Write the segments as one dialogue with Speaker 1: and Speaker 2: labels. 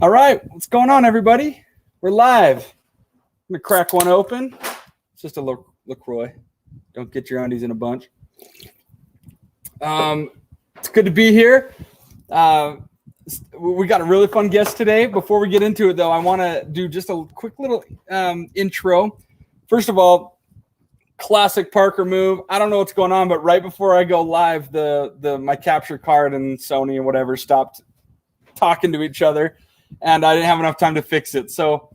Speaker 1: All right, what's going on, everybody? We're live. I'm gonna crack one open. It's just a LaCroix. Don't get your undies in a bunch. It's good to be here. We got a really fun guest today. Before we get into it, though, I want to do just a quick little intro. First of all, classic Parker move. I don't know what's going on, but right before I go live, my capture card and Sony and whatever stopped talking to each other, and I didn't have enough time to fix it. So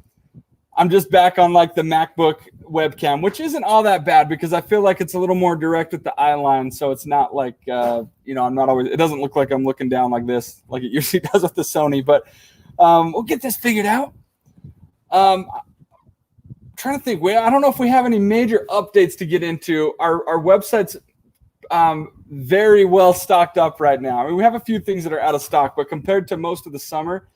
Speaker 1: I'm just back on like the MacBook webcam, which isn't all that bad because I feel like it's a little more direct with the eye line. So it's not like, I'm not always, it doesn't look like I'm looking down like this, like it usually does with the Sony, but we'll get this figured out. Trying to think, I don't know if we have any major updates to get into. Our website's very well stocked up right now. I mean, we have a few things that are out of stock, but compared to most of the summer,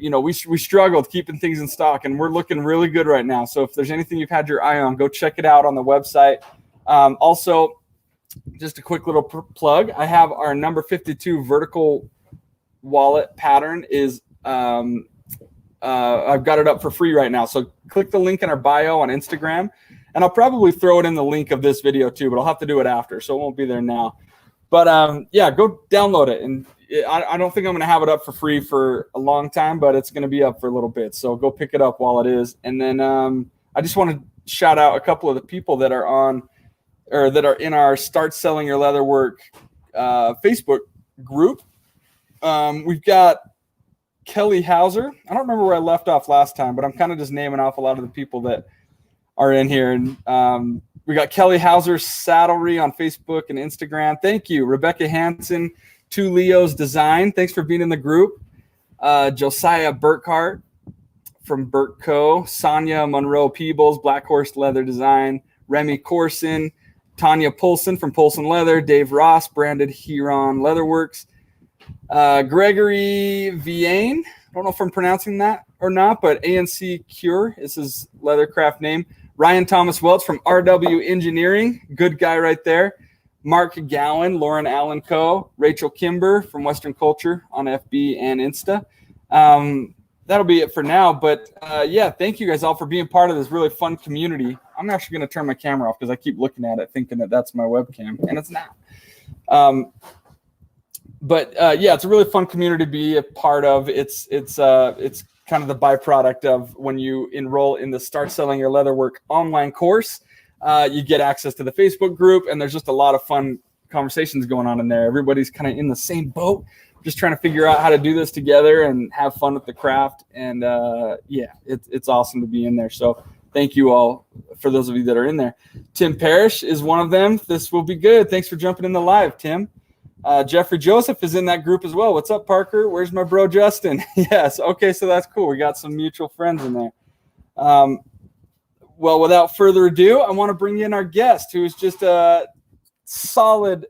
Speaker 1: we struggled keeping things in stock, and we're looking really good right now. So if there's anything you've had your eye on, go check it out on the website. Also, just a quick little plug. I have our number 52 vertical wallet pattern is I've got it up for free right now. So click the link in our bio on Instagram, and I'll probably throw it in the link of this video too, but I'll have to do it after, so it won't be there now. But go download it. And I don't think I'm going to have it up for free for a long time, but it's going to be up for a little bit. So go pick it up while it is. And then I just want to shout out a couple of the people that are on or that are in our Start Selling Your Leatherwork Facebook group. We've got Kelly Hauser. I don't remember where I left off last time, but I'm kind of just naming off a lot of the people that are in here. And we got Kelly Hauser Saddlery on Facebook and Instagram. Thank you. Rebecca Hansen, Two Leos Design. Thanks for being in the group. Josiah Burkhart from Burt Co. Sonia Monroe Peebles, Black Horse Leather Design. Remy Corson. Tanya Polson from Polson Leather. Dave Ross, Branded Huron Leatherworks. Gregory Viane. I don't know if I'm pronouncing that or not, but ANC Cure is his leathercraft name. Ryan Thomas Welch from RW Engineering. Good guy right there. Mark Gowan, Lauren Allen Co., Rachel Kimber from Western Culture on FB and Insta. That'll be it for now. But, thank you guys all for being part of this really fun community. I'm actually going to turn my camera off because I keep looking at it thinking that that's my webcam, and it's not. It's a really fun community to be a part of. It's kind of the byproduct of when you enroll in the Start Selling Your Leatherwork online course. You get access to the Facebook group, and there's just a lot of fun conversations going on in there. Everybody's kind of in the same boat, just trying to figure out how to do this together and have fun with the craft. And it's awesome to be in there. So thank you all for those of you that are in there. Tim Parrish is one of them. This will be good. Thanks for jumping in the live, Tim. Jeffrey Joseph is in that group as well. What's up, Parker? Where's my bro, Justin? Yes. Okay. So that's cool. We got some mutual friends in there. Well, without further ado, I want to bring in our guest, who is just a solid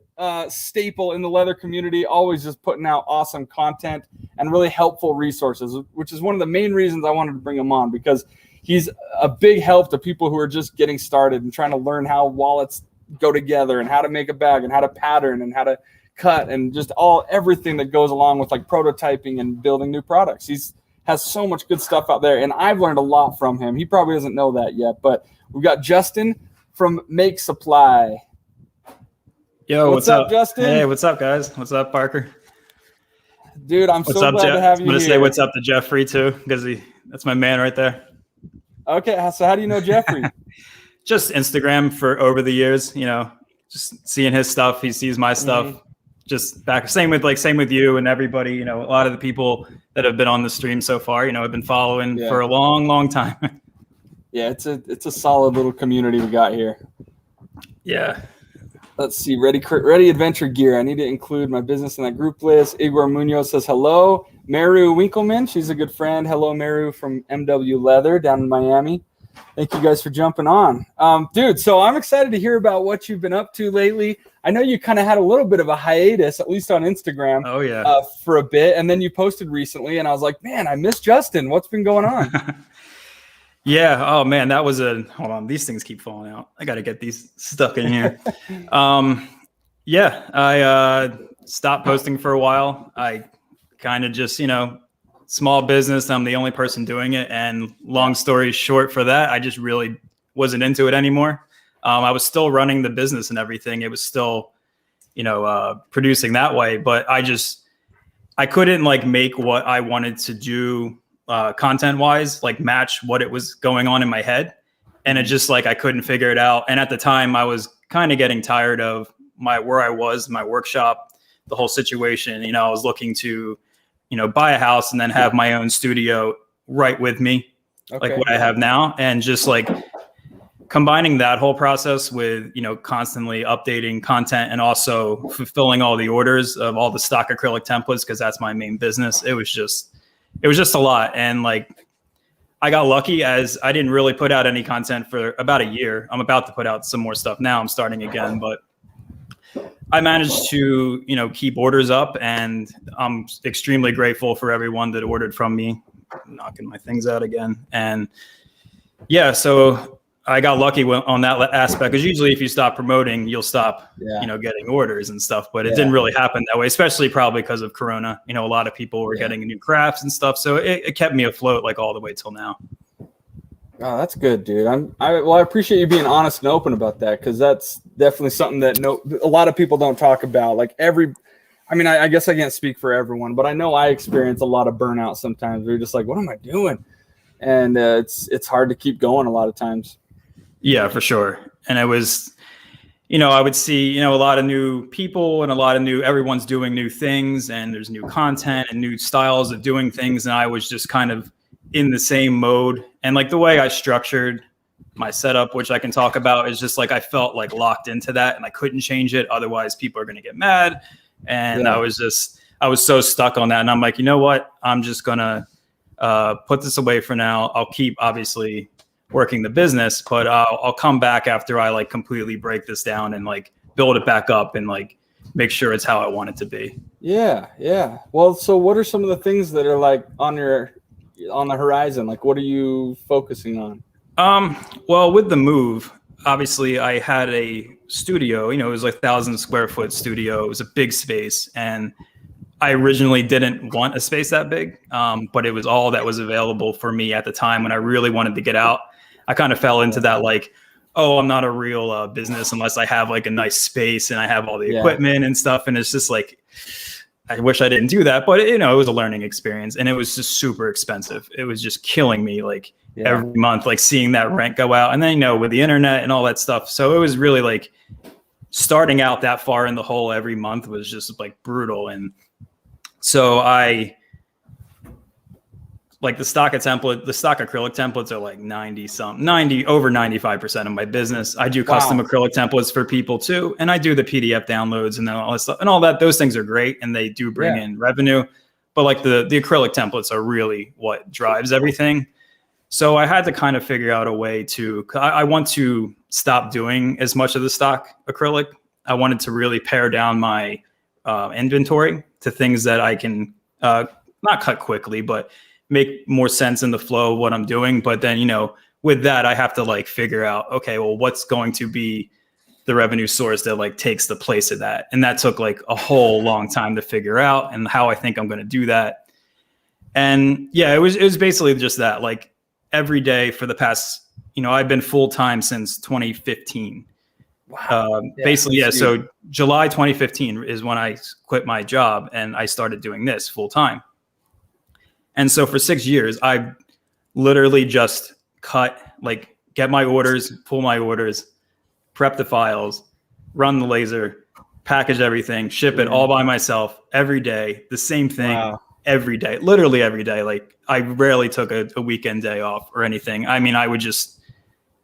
Speaker 1: staple in the leather community, always just putting out awesome content and really helpful resources, which is one of the main reasons I wanted to bring him on, because he's a big help to people who are just getting started and trying to learn how wallets go together and how to make a bag and how to pattern and how to cut and just everything that goes along with like prototyping and building new products. He's has so much good stuff out there, and I've learned a lot from him. He probably doesn't know that yet, but we've got Justin from Make Supply.
Speaker 2: Yo, what's up,
Speaker 1: Justin?
Speaker 2: Hey, what's up, guys? What's up, Parker?
Speaker 1: Dude, I'm so glad to have you here.
Speaker 2: I'm going to say what's up to Jeffrey, too, because that's my man right there.
Speaker 1: Okay, so how do you know Jeffrey?
Speaker 2: Just Instagram for over the years, just seeing his stuff. He sees my stuff. Mm-hmm. Just back, same with you and everybody, a lot of the people that have been on the stream so far, I've been following for a long, long time.
Speaker 1: Yeah, it's a solid little community we got here.
Speaker 2: Yeah.
Speaker 1: Let's see, ready adventure gear. I need to include my business in that group list. Igor Munoz says hello. Meru Winkleman, she's a good friend. Hello, Meru from MW Leather down in Miami. Thank you guys for jumping on. Dude, so I'm excited to hear about what you've been up to lately. I know you kind of had a little bit of a hiatus, at least on Instagram.
Speaker 2: Oh, yeah.
Speaker 1: For a bit, and then you posted recently, and I was like, man, I miss Justin. What's been going on?
Speaker 2: Yeah. Oh, man, that was hold on. These things keep falling out. I got to get these stuck in here. I stopped posting for a while. I kind of just, small business. I'm the only person doing it. And long story short for that, I just really wasn't into it anymore. I was still running the business and everything. It was still, producing that way, but I couldn't like make what I wanted to do content wise, like match what it was going on in my head. And it just like, I couldn't figure it out. And at the time I was kind of getting tired of where I was, my workshop, the whole situation. I was looking to, buy a house and then have my own studio right with me, like what I have now. And just like combining that whole process with, constantly updating content and also fulfilling all the orders of all the stock acrylic templates, because that's my main business. It was just a lot. And like, I got lucky as I didn't really put out any content for about a year. I'm about to put out some more stuff now. I'm starting again, but I managed to, keep orders up, and I'm extremely grateful for everyone that ordered from me. I'm knocking my things out again. And yeah, so I got lucky on that aspect, because usually if you stop promoting, you'll stop, getting orders and stuff. But it didn't really happen that way, especially probably because of Corona. A lot of people were getting new crafts and stuff. So it kept me afloat like all the way till now.
Speaker 1: Oh, that's good, dude. I appreciate you being honest and open about that, because that's definitely something that a lot of people don't talk about. Like I guess I can't speak for everyone, but I know I experience a lot of burnout sometimes. We're just like, what am I doing? And it's hard to keep going a lot of times.
Speaker 2: Yeah, for sure. And it was, I would see, a lot of new people and everyone's doing new things, and there's new content and new styles of doing things. And I was just kind of in the same mode. And like the way I structured my setup, which I can talk about, is just like, I felt like locked into that and I couldn't change it. Otherwise people are going to get mad. And I was so stuck on that. And I'm like, you know what? I'm just going to put this away for now. I'll keep obviously working the business, but I'll come back after I like completely break this down and like build it back up and like make sure it's how I want it to be. Yeah.
Speaker 1: Well, so what are some of the things that are like on the horizon? Like, what are you focusing on?
Speaker 2: Well, with the move, obviously I had a studio, it was like 1,000 square foot studio. It was a big space, and I originally didn't want a space that big, but it was all that was available for me at the time when I really wanted to get out. I kind of fell into that, like, oh, I'm not a real business unless I have like a nice space and I have all the equipment and stuff. And it's just like, I wish I didn't do that, but it was a learning experience, and it was just super expensive. It was just killing me, like every month, like seeing that rent go out, and then, with the internet and all that stuff. So it was really like starting out that far in the hole every month was just like brutal. And so the stock acrylic templates are like 90 over 95% of my business. I do custom acrylic templates for people too. And I do the PDF downloads and then all that stuff and all that. Those things are great, and they do bring in revenue, but like the acrylic templates are really what drives everything. So I had to kind of figure out a way I want to stop doing as much of the stock acrylic. I wanted to really pare down my inventory to things that I can not cut quickly, but make more sense in the flow of what I'm doing. But then, with that, I have to like figure out, okay, well, what's going to be the revenue source that like takes the place of that? And that took like a whole long time to figure out, and how I think I'm going to do that. And yeah, it was basically just that, like every day for the past, I've been full-time since 2015. Wow. So July 2015 is when I quit my job and I started doing this full-time. And so for 6 years, I literally just get my orders, pull my orders, prep the files, run the laser, package everything, ship it all by myself every day, the same thing every day, literally every day. Like I rarely took a weekend day off or anything. I mean, I would just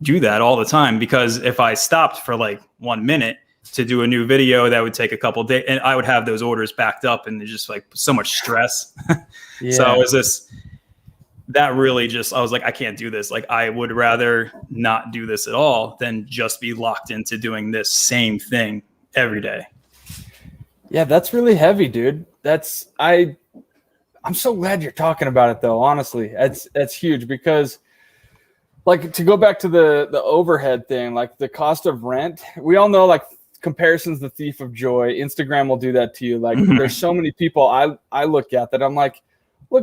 Speaker 2: do that all the time, because if I stopped for like 1 minute to do a new video, that would take a couple of days, and I would have those orders backed up, and there's just like so much stress. So I was like, I can't do this. Like I would rather not do this at all than just be locked into doing this same thing every day.
Speaker 1: Yeah, that's really heavy, dude. I'm so glad you're talking about it though. Honestly, that's huge, because like to go back to the overhead thing, like the cost of rent, we all know like comparison's the thief of joy. Instagram will do that to you. Like there's so many people I look at that I'm like,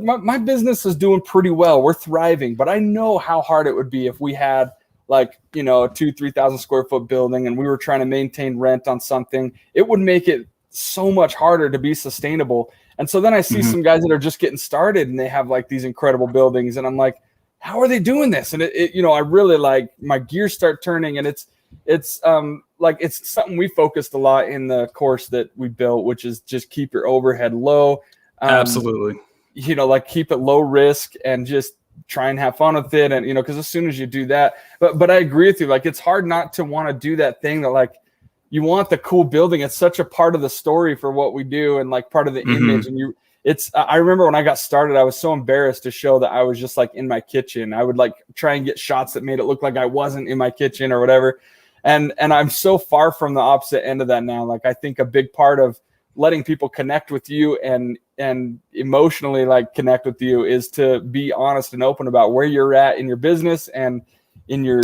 Speaker 1: look, my business is doing pretty well. We're thriving, but I know how hard it would be if we had like, a 2,000-3,000 square foot building and we were trying to maintain rent on something. It would make it so much harder to be sustainable. And so then I see some guys that are just getting started and they have like these incredible buildings. And I'm like, how are they doing this? And I really like my gears start turning, and it's something we focused a lot in the course that we built, which is just keep your overhead low.
Speaker 2: Absolutely.
Speaker 1: Like keep it low risk and just try and have fun with it. And, because as soon as you do that, but I agree with you. Like, it's hard not to want to do that thing that like, you want the cool building. It's such a part of the story for what we do and like part of the image. And I remember when I got started, I was so embarrassed to show that I was just like in my kitchen. I would like try and get shots that made it look like I wasn't in my kitchen or whatever. And I'm so far from the opposite end of that now. Like, I think a big part of letting people connect with you and emotionally like connect with you is to be honest and open about where you're at in your business and in your,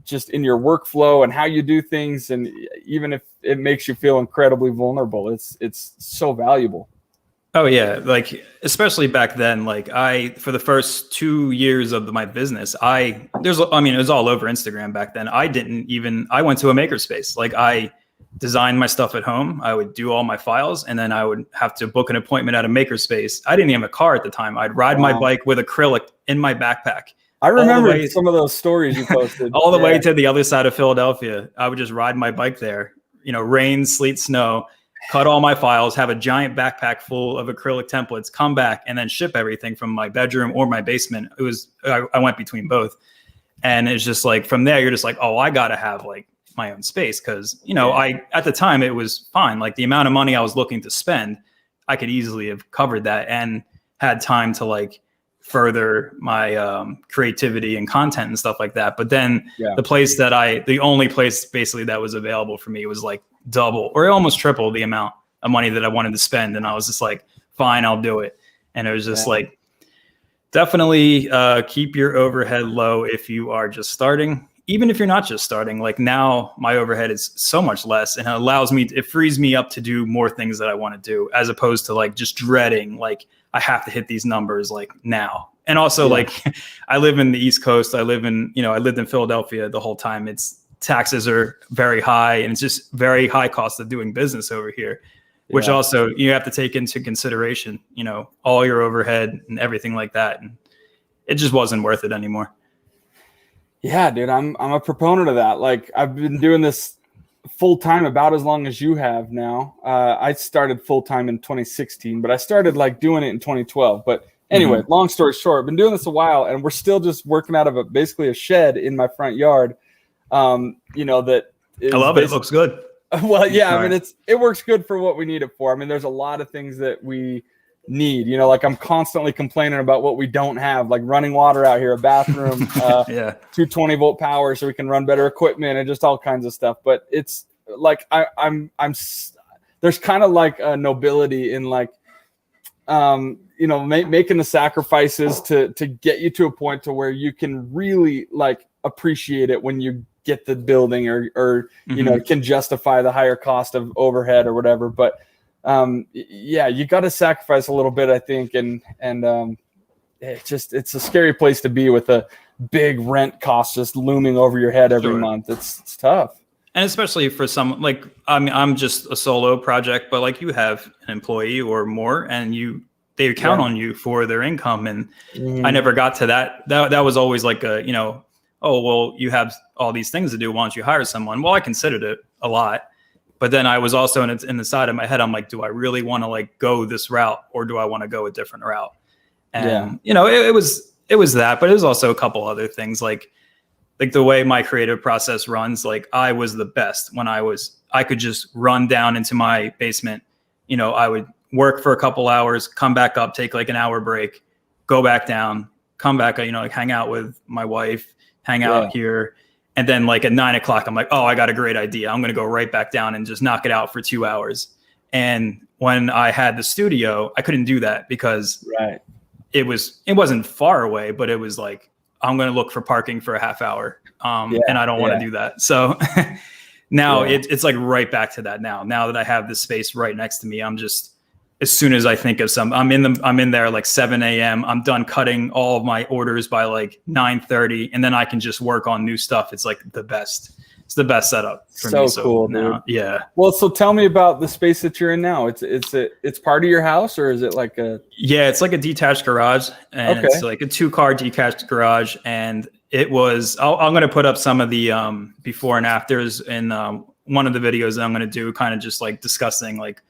Speaker 1: just in your workflow and how you do things. And even if it makes you feel incredibly vulnerable, it's so valuable.
Speaker 2: Oh yeah. Like, especially back then, like for the first 2 years of my business, it was all over Instagram back then. I went to a makerspace. Like, I designed my stuff at home. I would do all my files, and then I would have to book an appointment at a makerspace. I didn't even have a car at the time. I'd ride my bike with acrylic in my backpack.
Speaker 1: I remember some of those stories you posted.
Speaker 2: All the way to the other side of Philadelphia. I would just ride my bike there, rain, sleet, snow, cut all my files, have a giant backpack full of acrylic templates, come back, and then ship everything from my bedroom or my basement. I went between both. And it's just like, from there, you're just like, oh, I got to have like my own space. Cause at the time it was fine. Like, the amount of money I was looking to spend, I could easily have covered that and had time to like further my creativity and content and stuff like that. But then the only place basically that was available for me was like double or almost triple the amount of money that I wanted to spend. And I was just like, fine, I'll do it. And it was just like, definitely keep your overhead low if you are just starting. Even if you're not just starting, like, now my overhead is so much less, and it frees me up to do more things that I want to do, as opposed to like just dreading, like, I have to hit these numbers like now. And also like, I live in the East Coast. I lived in Philadelphia the whole time. Taxes are very high, and it's just very high cost of doing business over here, which also you have to take into consideration, all your overhead and everything like that. And it just wasn't worth it anymore.
Speaker 1: Yeah, dude, I'm a proponent of that. Like, I've been doing this full time about as long as you have now. I started full time in 2016, but I started like doing it in 2012. But anyway, long story short, I've been doing this a while, and we're still just working out of basically a shed in my front yard. That
Speaker 2: I love it. It looks good.
Speaker 1: Well, yeah, I mean, it works good for what we need it for. I mean, there's a lot of things that we need, like, I'm constantly complaining about what we don't have, like running water out here, a bathroom, 220-volt power so we can run better equipment, and just all kinds of stuff. But it's like, I'm there's kind of like a nobility in like, making the sacrifices to get you to a point to where you can really like appreciate it when you get the building or can justify the higher cost of overhead or whatever. But you got to sacrifice a little bit, I think. And it's a scary place to be with a big rent cost just looming over your head every month. It's tough.
Speaker 2: And especially for some, like, I'm just a solo project, but like, you have an employee or more, and they count on you for their income. And I never got to that. That was always like oh, well, you have all these things to do. Why don't you hire someone? Well, I considered it a lot. But then I was also in the side of my head, I'm like, do I really want to like go this route, or do I want to go a different route? And, it was that, but it was also a couple other things, like the way my creative process runs. Like, I was the best when I could just run down into my basement. I would work for a couple hours, come back up, take like an hour break, go back down, come back, like hang out with my wife, hang out here. And then like at 9 o'clock, I'm like, oh, I got a great idea. I'm going to go right back down and just knock it out for 2 hours. And when I had the studio, I couldn't do that because it wasn't far away, but it was like, I'm going to look for parking for a half hour. And I don't want to do that. So now it's like right back to that now that I have this space right next to me. I'm just as soon as I think of some. I'm in there like 7 a.m. I'm done cutting all of my orders by like 9:30, and then I can just work on new stuff. It's like the best. It's the best setup for me. So
Speaker 1: cool,
Speaker 2: now,
Speaker 1: dude.
Speaker 2: yeah.
Speaker 1: Well, so tell me about the space that you're in now. It's part of your house, or is it like a?
Speaker 2: Yeah, it's like a detached garage, and it's like a 2-car detached garage. And it was. I'm going to put up some of the before and afters in one of the videos that I'm going to do, kind of just like discussing like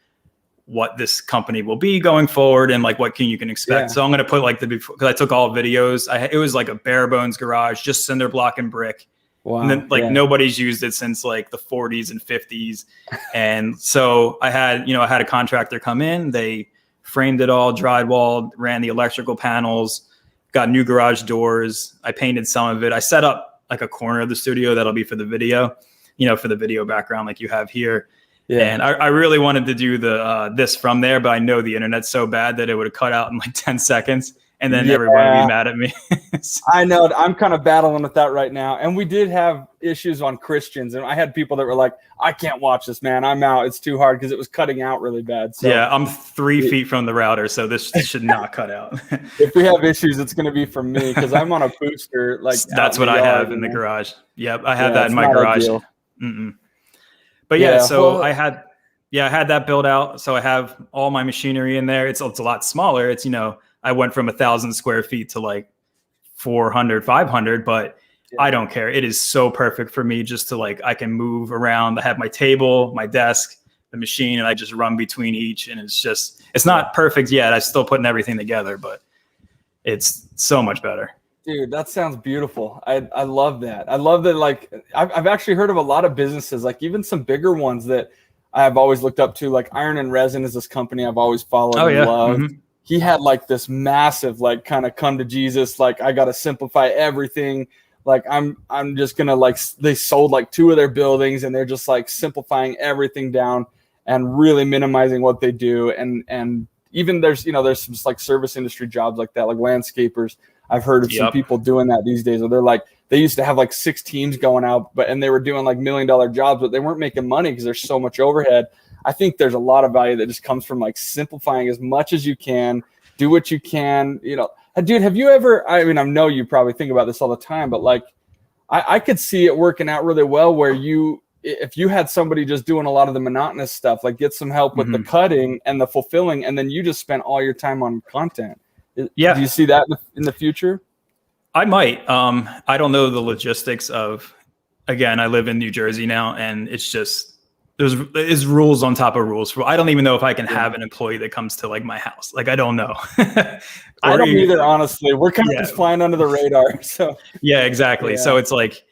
Speaker 2: what this company will be going forward and like what you can expect. So I'm going to put like the before, because I took all videos. It was like a bare bones garage, just cinder block and brick.
Speaker 1: Wow.
Speaker 2: And then like nobody's used it since like the 40s and 50s. And so I had a contractor come in, they framed it all, drywalled, ran the electrical panels, got new garage doors. I painted some of it. I set up like a corner of the studio that'll be for the video, for the video background like you have here. Yeah. And I really wanted to do this from there, but I know the internet's so bad that it would have cut out in like 10 seconds. And then everybody would be mad at me.
Speaker 1: I know. I'm kind of battling with that right now. And we did have issues on Christians. And I had people that were like, I can't watch this, man. I'm out. It's too hard because it was cutting out really bad. So
Speaker 2: yeah, I'm 3 feet from the router, so this should not cut out.
Speaker 1: If we have issues, it's going to be from me because I'm on a booster. Like
Speaker 2: that's what I have in the garage. Yep, I have that in my garage. But so I had that built out. So I have all my machinery in there. It's a lot smaller. It's I went from 1,000 square feet to like 400, 500, but I don't care. It is so perfect for me just to like, I can move around. I have my table, my desk, the machine, and I just run between each. And it's not perfect yet. I'm still putting everything together, but it's so much better.
Speaker 1: Dude, that sounds beautiful. I love that. I love that. Like I've actually heard of a lot of businesses, like even some bigger ones that I've always looked up to, like Iron and Resin is this company I've always followed and loved. Mm-hmm. He had like this massive, like kind of come to Jesus, like I got to simplify everything. Like I'm just going to like, they sold like 2 of their buildings and they're just like simplifying everything down and really minimizing what they do. And even there's some like service industry jobs like that, like landscapers. I've heard of some people doing that these days where they're like, they used to have like 6 teams going out, and they were doing like $1 million jobs, but they weren't making money because there's so much overhead. I think there's a lot of value that just comes from like simplifying as much as you can, do what you can, Dude, have you ever, I mean, I know you probably think about this all the time, but like, I could see it working out really well where if you had somebody just doing a lot of the monotonous stuff, like get some help with the cutting and the fulfilling, and then you just spent all your time on content. Yeah. Do you see that in the future?
Speaker 2: I might. I don't know the logistics of, again, I live in New Jersey now, and it's just, there's rules on top of rules. I don't even know if I can have an employee that comes to like my house. Like, I don't know.
Speaker 1: I don't either, honestly. We're kind of just flying under the radar. So
Speaker 2: yeah, exactly. Yeah. So it's like,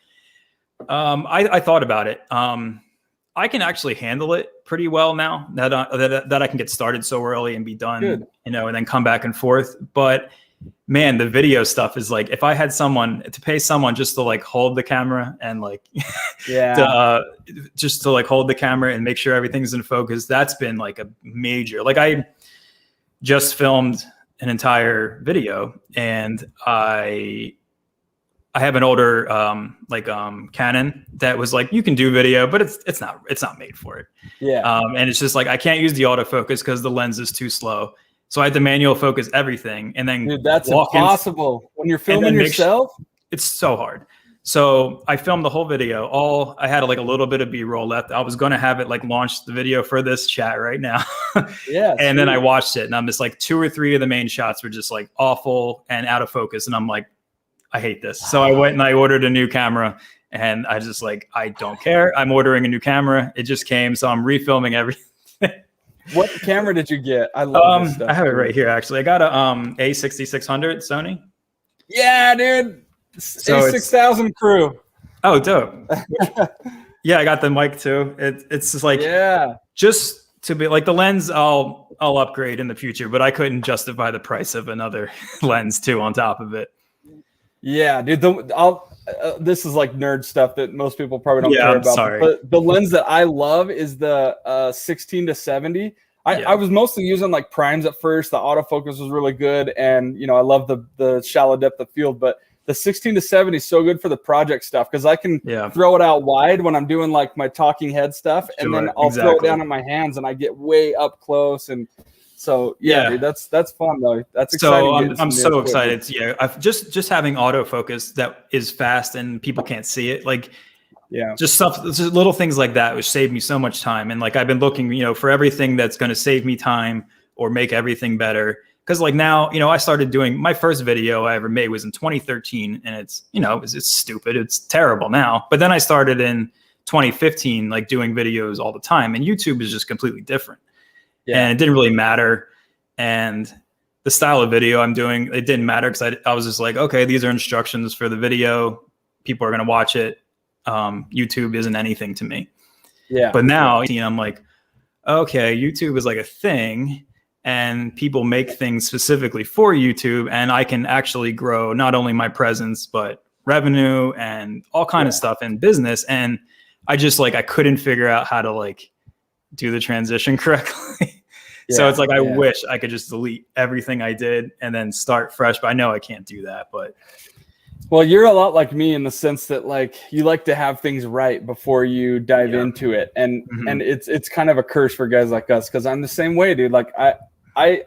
Speaker 2: I thought about it. I can actually handle it pretty well now that I can get started so early and be done, and then come back and forth. But man, the video stuff is like, if I had to pay someone just to like hold the camera and like, just to like hold the camera and make sure everything's in focus, that's been like a major, like I just filmed an entire video and I have an older Canon that was like, you can do video, but it's not made for it. Yeah. And it's just like, I can't use the autofocus because the lens is too slow. So I had to manual focus everything, and then
Speaker 1: that's impossible when you're filming yourself.
Speaker 2: It's so hard. So I filmed the whole video. I had like a little bit of B-roll left. I was going to have it like launch the video for this chat right now. Yeah. And then I watched it, and I'm just like 2 or 3 of the main shots were just like awful and out of focus, and I'm like, I hate this. So I went and I ordered a new camera, and I just like, I don't care. I'm ordering a new camera. It just came, so I'm refilming everything.
Speaker 1: What camera did you get? I love this stuff.
Speaker 2: I have it right here, actually. I got a A6600 Sony.
Speaker 1: Yeah, dude. So A6000 crew.
Speaker 2: Oh, dope. Yeah, I got the mic too. It's just like, just to be like, the lens I'll upgrade in the future, but I couldn't justify the price of another lens too on top of it. Yeah, dude.
Speaker 1: This is like nerd stuff that most people probably don't care about.
Speaker 2: Sorry.
Speaker 1: But the lens that I love is the 16-70. I was mostly using like primes at first. The autofocus was really good, and I love the shallow depth of field. But the 16-70 is so good for the project stuff because I can throw it out wide when I'm doing like my talking head stuff, and then I'll throw it down in my hands, and I get way up close. And So yeah, dude, that's fun though. That's
Speaker 2: So
Speaker 1: exciting.
Speaker 2: I'm so excited. Yeah, I've just having autofocus that is fast and people can't see it. Like,
Speaker 1: yeah,
Speaker 2: just little things like that, which saved me so much time. And like I've been looking, for everything that's going to save me time or make everything better. Because like now, I started doing my first video I ever made was in 2013, and it's stupid, it's terrible now. But then I started in 2015, like doing videos all the time, and YouTube is just completely different. And it didn't really matter. And the style of video I'm doing, it didn't matter because I was just like, okay, these are instructions for the video. People are going to watch it. YouTube isn't anything to me. Yeah. But now I'm like, okay, YouTube is like a thing, and people make things specifically for YouTube, and I can actually grow not only my presence, but revenue and all kind of stuff in business. And I just I couldn't figure out how to like do the transition correctly. So it's like, I wish I could just delete everything I did and then start fresh, but I know I can't do that. But
Speaker 1: well, you're a lot like me in the sense that like you like to have things right before you dive into it. And and it's kind of a curse for guys like us, because I'm the same way, dude. Like I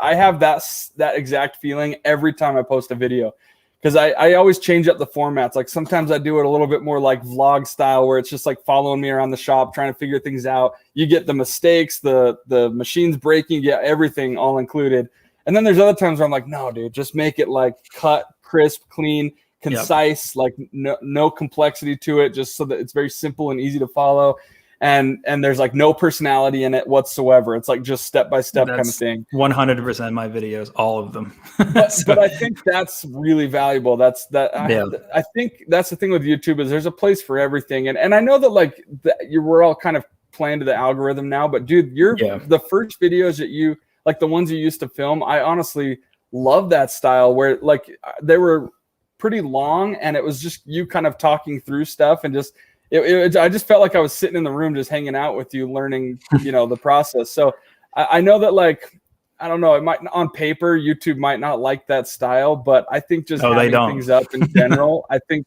Speaker 1: have that exact feeling every time I post a video, because I always change up the formats. Like sometimes I do it a little bit more like vlog style, where it's just like following me around the shop, trying to figure things out. You get the mistakes, the machines breaking, you get everything all included. And then there's other times where I'm like, no, dude, just make it like cut, crisp, clean, concise, like no complexity to it, just so that it's very simple and easy to follow. And there's like no personality in it whatsoever. It's like just step by step kind of thing.
Speaker 2: 100% my videos, all of them.
Speaker 1: But I think that's really valuable. I think that's the thing with YouTube, is there's a place for everything. And I know that like we're all kind of playing to the algorithm now, but dude, the first videos that you like, the ones you used to film, I honestly love that style, where like they were pretty long and it was just you kind of talking through stuff, and just I just felt like I was sitting in the room just hanging out with you, learning the process. So I know that like, I don't know, it might, on paper YouTube might not like that style, but I think just having things up in general, I think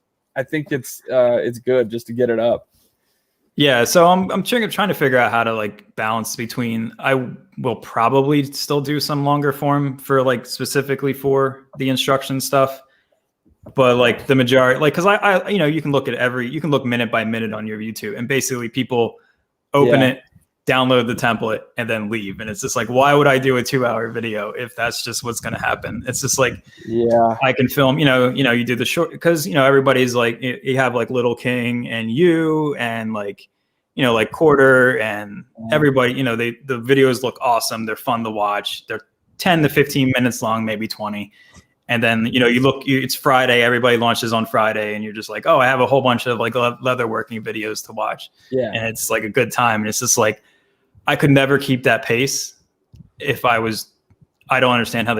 Speaker 1: it's good just to get it up.
Speaker 2: Yeah, so I'm trying to figure out how to like balance between, I will probably still do some longer form for like specifically for the instruction stuff. But like the majority, like, cause I you can look minute by minute on your YouTube, and basically people open it, download the template, and then leave. And it's just like, why would I do a 2-hour video if that's just what's going to happen? It's just like, I can film, you do the short, cause everybody's like, you have like Little King and you, and like, like Quarter and everybody, the videos look awesome. They're fun to watch. They're 10 to 15 minutes long, maybe 20. And then, it's Friday, everybody launches on Friday, and you're just like, oh, I have a whole bunch of like leatherworking videos to watch. Yeah. And it's like a good time. And it's just like, I could never keep that pace if I don't understand how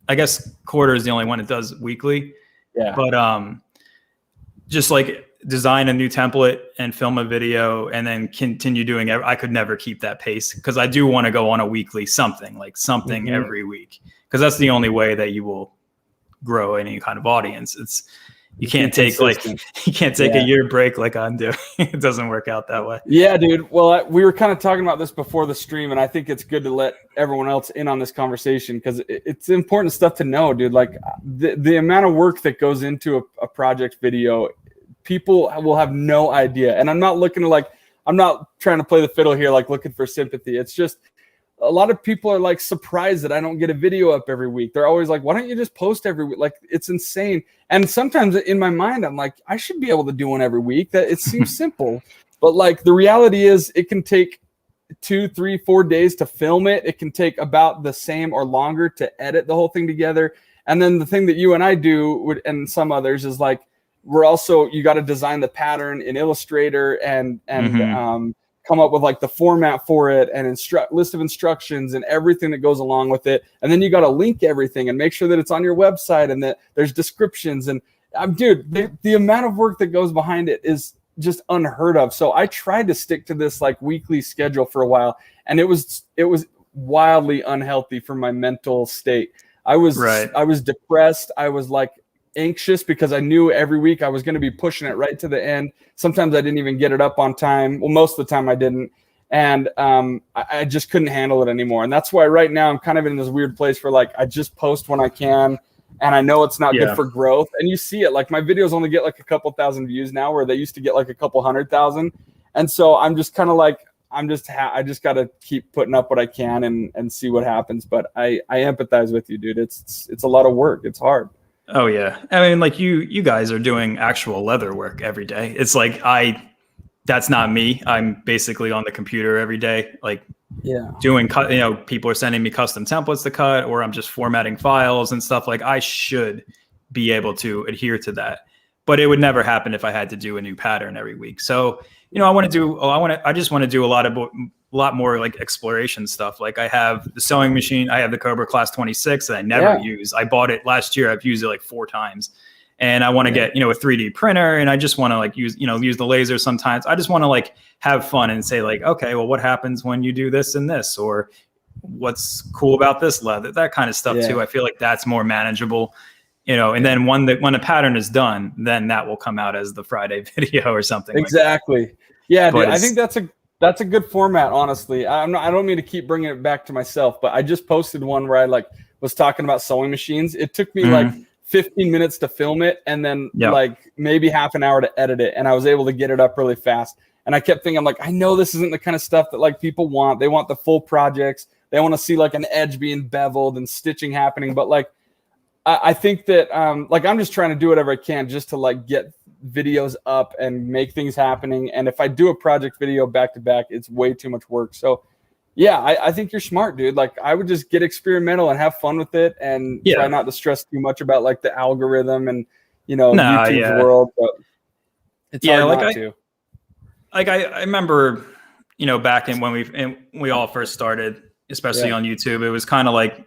Speaker 2: I guess Quarter is the only one that does weekly. Yeah. But just like design a new template and film a video and then continue doing it. I could never keep that pace, because I do want to go on a weekly something every week. Because that's the only way that you will grow any kind of audience. You can't take a year break like I'm doing. It doesn't work out that way.
Speaker 1: Yeah, dude. Well, we were kind of talking about this before the stream, and I think it's good to let everyone else in on this conversation, because it's important stuff to know, dude. Like the amount of work that goes into a project video, people will have no idea. And I'm not I'm not trying to play the fiddle here, like looking for sympathy. It's just, a lot of people are like surprised that I don't get a video up every week. They're always like, why don't you just post every week? Like, it's insane. And sometimes in my mind, I'm like, I should be able to do one every week. That it seems simple, but like the reality is it can take 2, 3, 4 days to film it. It can take about the same or longer to edit the whole thing together. And then the thing that you and I do and some others is like, you got to design the pattern in Illustrator and come up with like the format for it and list of instructions and everything that goes along with it. And then you got to link everything and make sure that it's on your website and that there's descriptions. And dude, the amount of work that goes behind it is just unheard of. So I tried to stick to this like weekly schedule for a while, and it was wildly unhealthy for my mental state. I was depressed. I was like anxious because I knew every week I was going to be pushing it right to the end. Sometimes I didn't even get it up on time. Well, most of the time I didn't. And I just couldn't handle it anymore. And that's why right now I'm kind of in this weird place where like I just post when I can, and I know it's not good for growth. And you see it, like my videos only get like a couple thousand views now, where they used to get like a couple 100,000. And so I'm just kind of like, I just got to keep putting up what I can and see what happens. But I empathize with you, dude. It's a lot of work. It's hard.
Speaker 2: Oh yeah. I mean, like you guys are doing actual leather work every day. It's like, that's not me. I'm basically on the computer every day, like doing cut, people are sending me custom templates to cut, or I'm just formatting files and stuff. Like I should be able to adhere to that, but it would never happen if I had to do a new pattern every week. So, I just want to do a lot more like exploration stuff. Like I have the sewing machine, I have the Cobra Class 26 that I never use. I bought it last year. I've used it like 4 times. And I want to get, a 3D printer, and I just want to like use the laser sometimes. I just want to like have fun and say like, okay, well, what happens when you do this and this, or what's cool about this leather, that kind of stuff too. I feel like that's more manageable, and then when a pattern is done, then that will come out as the Friday video or something.
Speaker 1: Exactly.
Speaker 2: Like that.
Speaker 1: Yeah, dude, I think that's a good format, honestly. I don't mean to keep bringing it back to myself, but I just posted one where I like was talking about sewing machines. It took me like 15 minutes to film it, and then like maybe half an hour to edit it. And I was able to get it up really fast. And I kept thinking, I'm like, I know this isn't the kind of stuff that like people want. They want the full projects. They want to see like an edge being beveled and stitching happening. But like, I think that like, I'm just trying to do whatever I can just to like get videos up and make things happening. And if I do a project video back to back, it's way too much work. So yeah, I think you're smart, dude. Like I would just get experimental and have fun with it, and try not to stress too much about like the algorithm and YouTube's world. But it's hard
Speaker 2: like
Speaker 1: not to.
Speaker 2: Like I remember, back in when we all first started, especially on YouTube, it was kind of like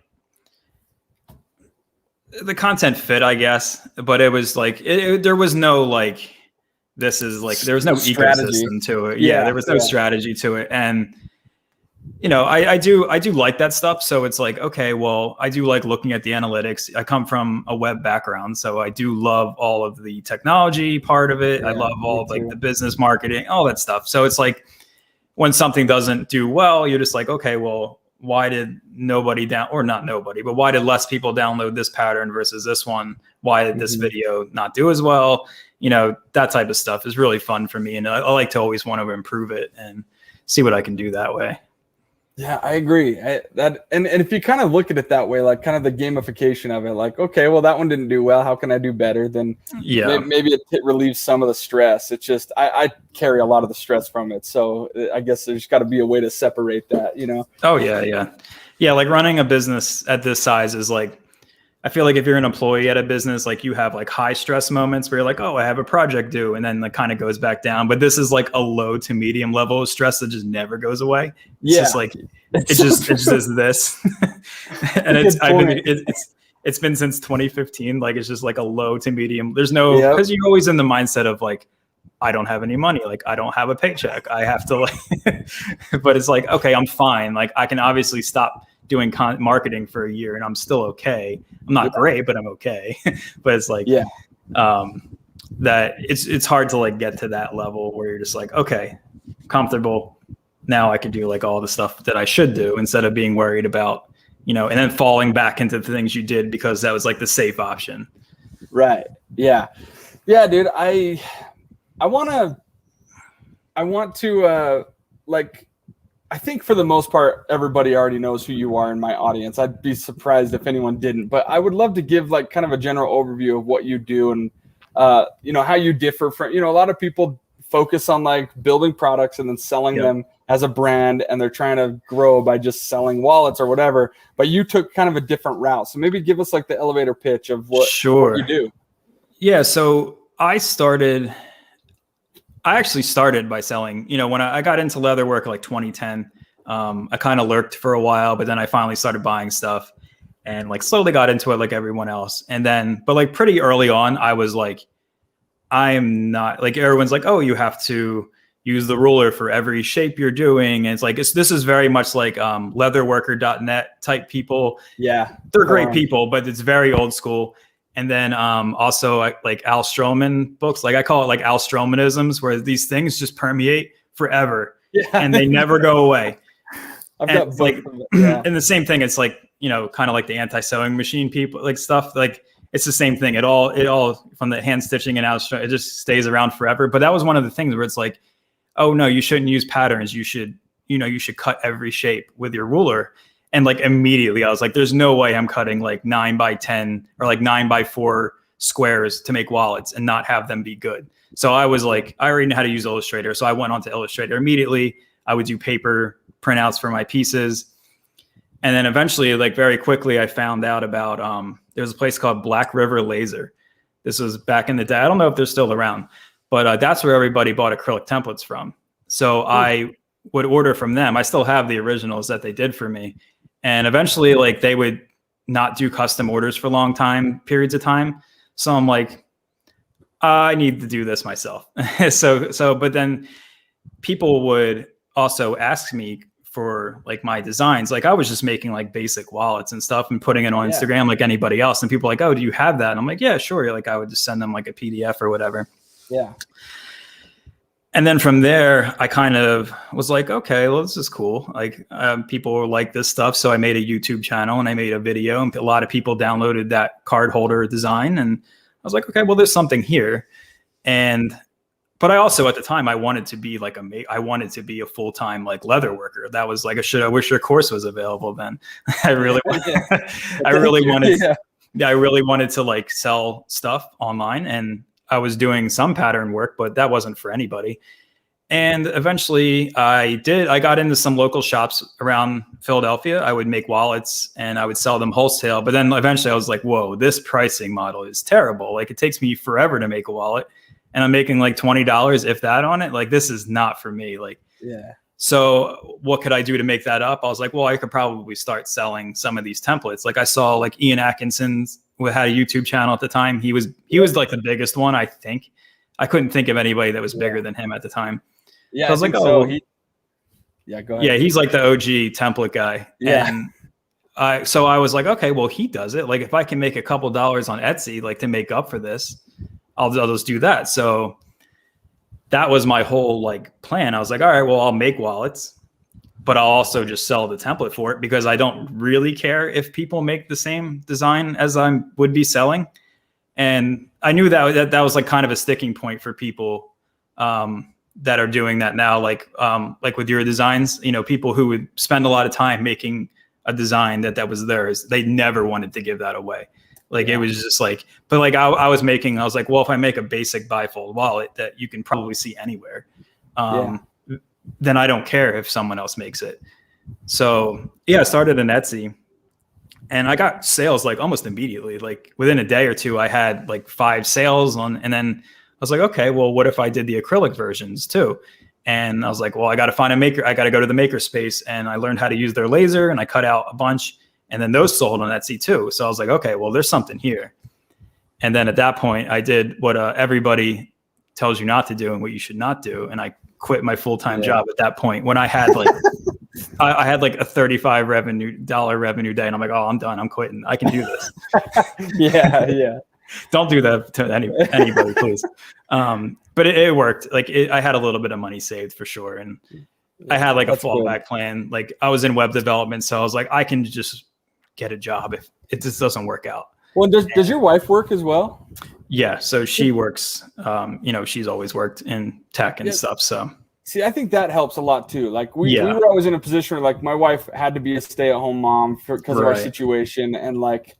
Speaker 2: the content fit, I guess, but it was like there was no like this is like there was no strategy. Ecosystem to it. Yeah, there was no strategy to it, and I do like that stuff. So it's like, okay, well, I do like looking at the analytics. I come from a web background, so I do love all of the technology part of it. I love all of like the business marketing, all that stuff. So it's like when something doesn't do well, you're just like, okay, well, why did nobody but why did less people download this pattern versus this one? Why did this video not do as well? That type of stuff is really fun for me. And I like to always want to improve it and see what I can do that way.
Speaker 1: Yeah, I agree. And if you kind of look at it that way, like kind of the gamification of it, like, okay, well, that one didn't do well. How can I do better? Then maybe it relieves some of the stress. It's just, I carry a lot of the stress from it. So I guess there's got to be a way to separate that,
Speaker 2: Oh, yeah. Yeah, like running a business at this size is like, I feel like if you're an employee at a business, like you have like high stress moments where you're like, oh, I have a project due, and then like kind of goes back down. But this is like a low to medium level of stress that just never goes away. It's just like it's just this, and it's been since 2015. Like it's just like a low to medium. There's no because you're always in the mindset of like, I don't have any money. Like I don't have a paycheck. I have to like, but it's like, okay, I'm fine. Like I can obviously stop doing marketing for a year and I'm still okay. I'm not great, but I'm okay. But it's like, that it's hard to like get to that level where you're just like, okay, comfortable. Now I can do like all the stuff that I should do instead of being worried about, and then falling back into the things you did because that was like the safe option.
Speaker 1: Right. Yeah. Yeah, dude. I want to like, I think for the most part, everybody already knows who you are in my audience. I'd be surprised if anyone didn't, but I would love to give like kind of a general overview of what you do and, how you differ from, a lot of people focus on like building products and then selling them as a brand, and they're trying to grow by just selling wallets or whatever, but you took kind of a different route. So maybe give us like the elevator pitch of what you do. Yeah.
Speaker 2: So I actually started by selling, when I got into leather work like 2010, I kind of lurked for a while, but then I finally started buying stuff and like slowly got into it like everyone else. And then, but like pretty early on, I was like, I am not like, everyone's like, oh, you have to use the ruler for every shape you're doing. And it's like, this is very much like leatherworker.net type people.
Speaker 1: Yeah.
Speaker 2: They're great people, but it's very old school. And then also like Al Stroman books, like I call it like Al Stromanisms, where these things just permeate forever. and they never go away.
Speaker 1: I've got both
Speaker 2: like,
Speaker 1: of it. Yeah.
Speaker 2: and the same thing, it's like, kind of like the anti-sewing machine people, like stuff, like it's the same thing. It all from the hand stitching and out, it just stays around forever. But that was one of the things where it's like, oh no, you shouldn't use patterns. You should cut every shape with your ruler. And like immediately I was like, there's no way I'm cutting like 9x10 or like 9x4 squares to make wallets and not have them be good. So I was like, I already know how to use Illustrator. So I went on to Illustrator immediately. I would do paper printouts for my pieces. And then eventually, like very quickly, I found out about, there was a place called Black River Laser. This was back in the day. I don't know if they're still around, but that's where everybody bought acrylic templates from. So I would order from them. I still have the originals that they did for me. And eventually, like they would not do custom orders for long periods of time. So I'm like, I need to do this myself. But then people would also ask me for like my designs. Like I was just making like basic wallets and stuff and putting it on Instagram like anybody else. And people were like, oh, do you have that? And I'm like, yeah, sure. Like I would just send them like a PDF or whatever.
Speaker 1: Yeah.
Speaker 2: And then from there, I kind of was like, okay, well, this is cool. Like people like this stuff. So I made a YouTube channel and I made a video and a lot of people downloaded that card holder design. And I was like, okay, well, there's something here. But I also, at the time, I wanted to be like I wanted to be a full-time like leather worker. That was like I wish your course was available then. I really wanted to like sell stuff online, and I was doing some pattern work, but that wasn't for anybody. And eventually I got into some local shops around Philadelphia. I would make wallets and I would sell them wholesale. But then eventually I was like, whoa, this pricing model is terrible. Like it takes me forever to make a wallet and I'm making like $20, if that, on it. Like, this is not for me. Like, yeah. So what could I do to make that up? I was like, well, I could probably start selling some of these templates. Like I saw like Ian Atkinson's had a YouTube channel at the time. He was like the biggest one, I think. I couldn't think of anybody that was bigger than him at the time. Yeah. So I was like, oh, go ahead. Yeah. He's like the OG template guy. Yeah. And so I was like, okay, well, he does it. Like if I can make a couple dollars on Etsy, like to make up for this, I'll just do that. So that was my whole like plan. I was like, all right, well, I'll make wallets, but I'll also just sell the template for it because I don't really care if people make the same design as I would be selling. And I knew that was like kind of a sticking point for people that are doing that now. Like with your designs, people who would spend a lot of time making a design that was theirs, they never wanted to give that away. Like it was just like, but like I was like, well, if I make a basic bifold wallet that you can probably see anywhere, then I don't care if someone else makes it. So I started an Etsy and I got sales like almost immediately. Like within a day or two, I had like 5 sales and then I was like, okay, well, what if I did the acrylic versions too? And I was like, well, I got to find a maker. I got to go to the maker space, and I learned how to use their laser and I cut out a bunch. And then those sold on Etsy too. So I was like, okay, well, there's something here. And then at that point, I did what everybody tells you not to do and what you should not do. And I quit my full-time job at that point when I had like, I had like a $35 revenue day. And I'm like, oh, I'm done. I'm quitting. I can do this. Yeah. Don't do that to anybody, please. But it worked. Like I had a little bit of money saved for sure. And I had like a fallback plan. Like I was in web development. So I was like, I can just get a job if it just doesn't work out. Well,
Speaker 1: does your wife work as well?
Speaker 2: Yeah. So she works, she's always worked in tech and stuff. So
Speaker 1: see, I think that helps a lot too. Like we were always in a position where like my wife had to be a stay-at-home mom because of our situation. And like,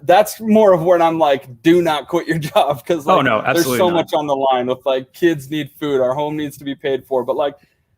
Speaker 1: that's more of when I'm like, do not quit your job. Cause like, there's so much on the line with like kids need food. Our home needs to be paid for. But like,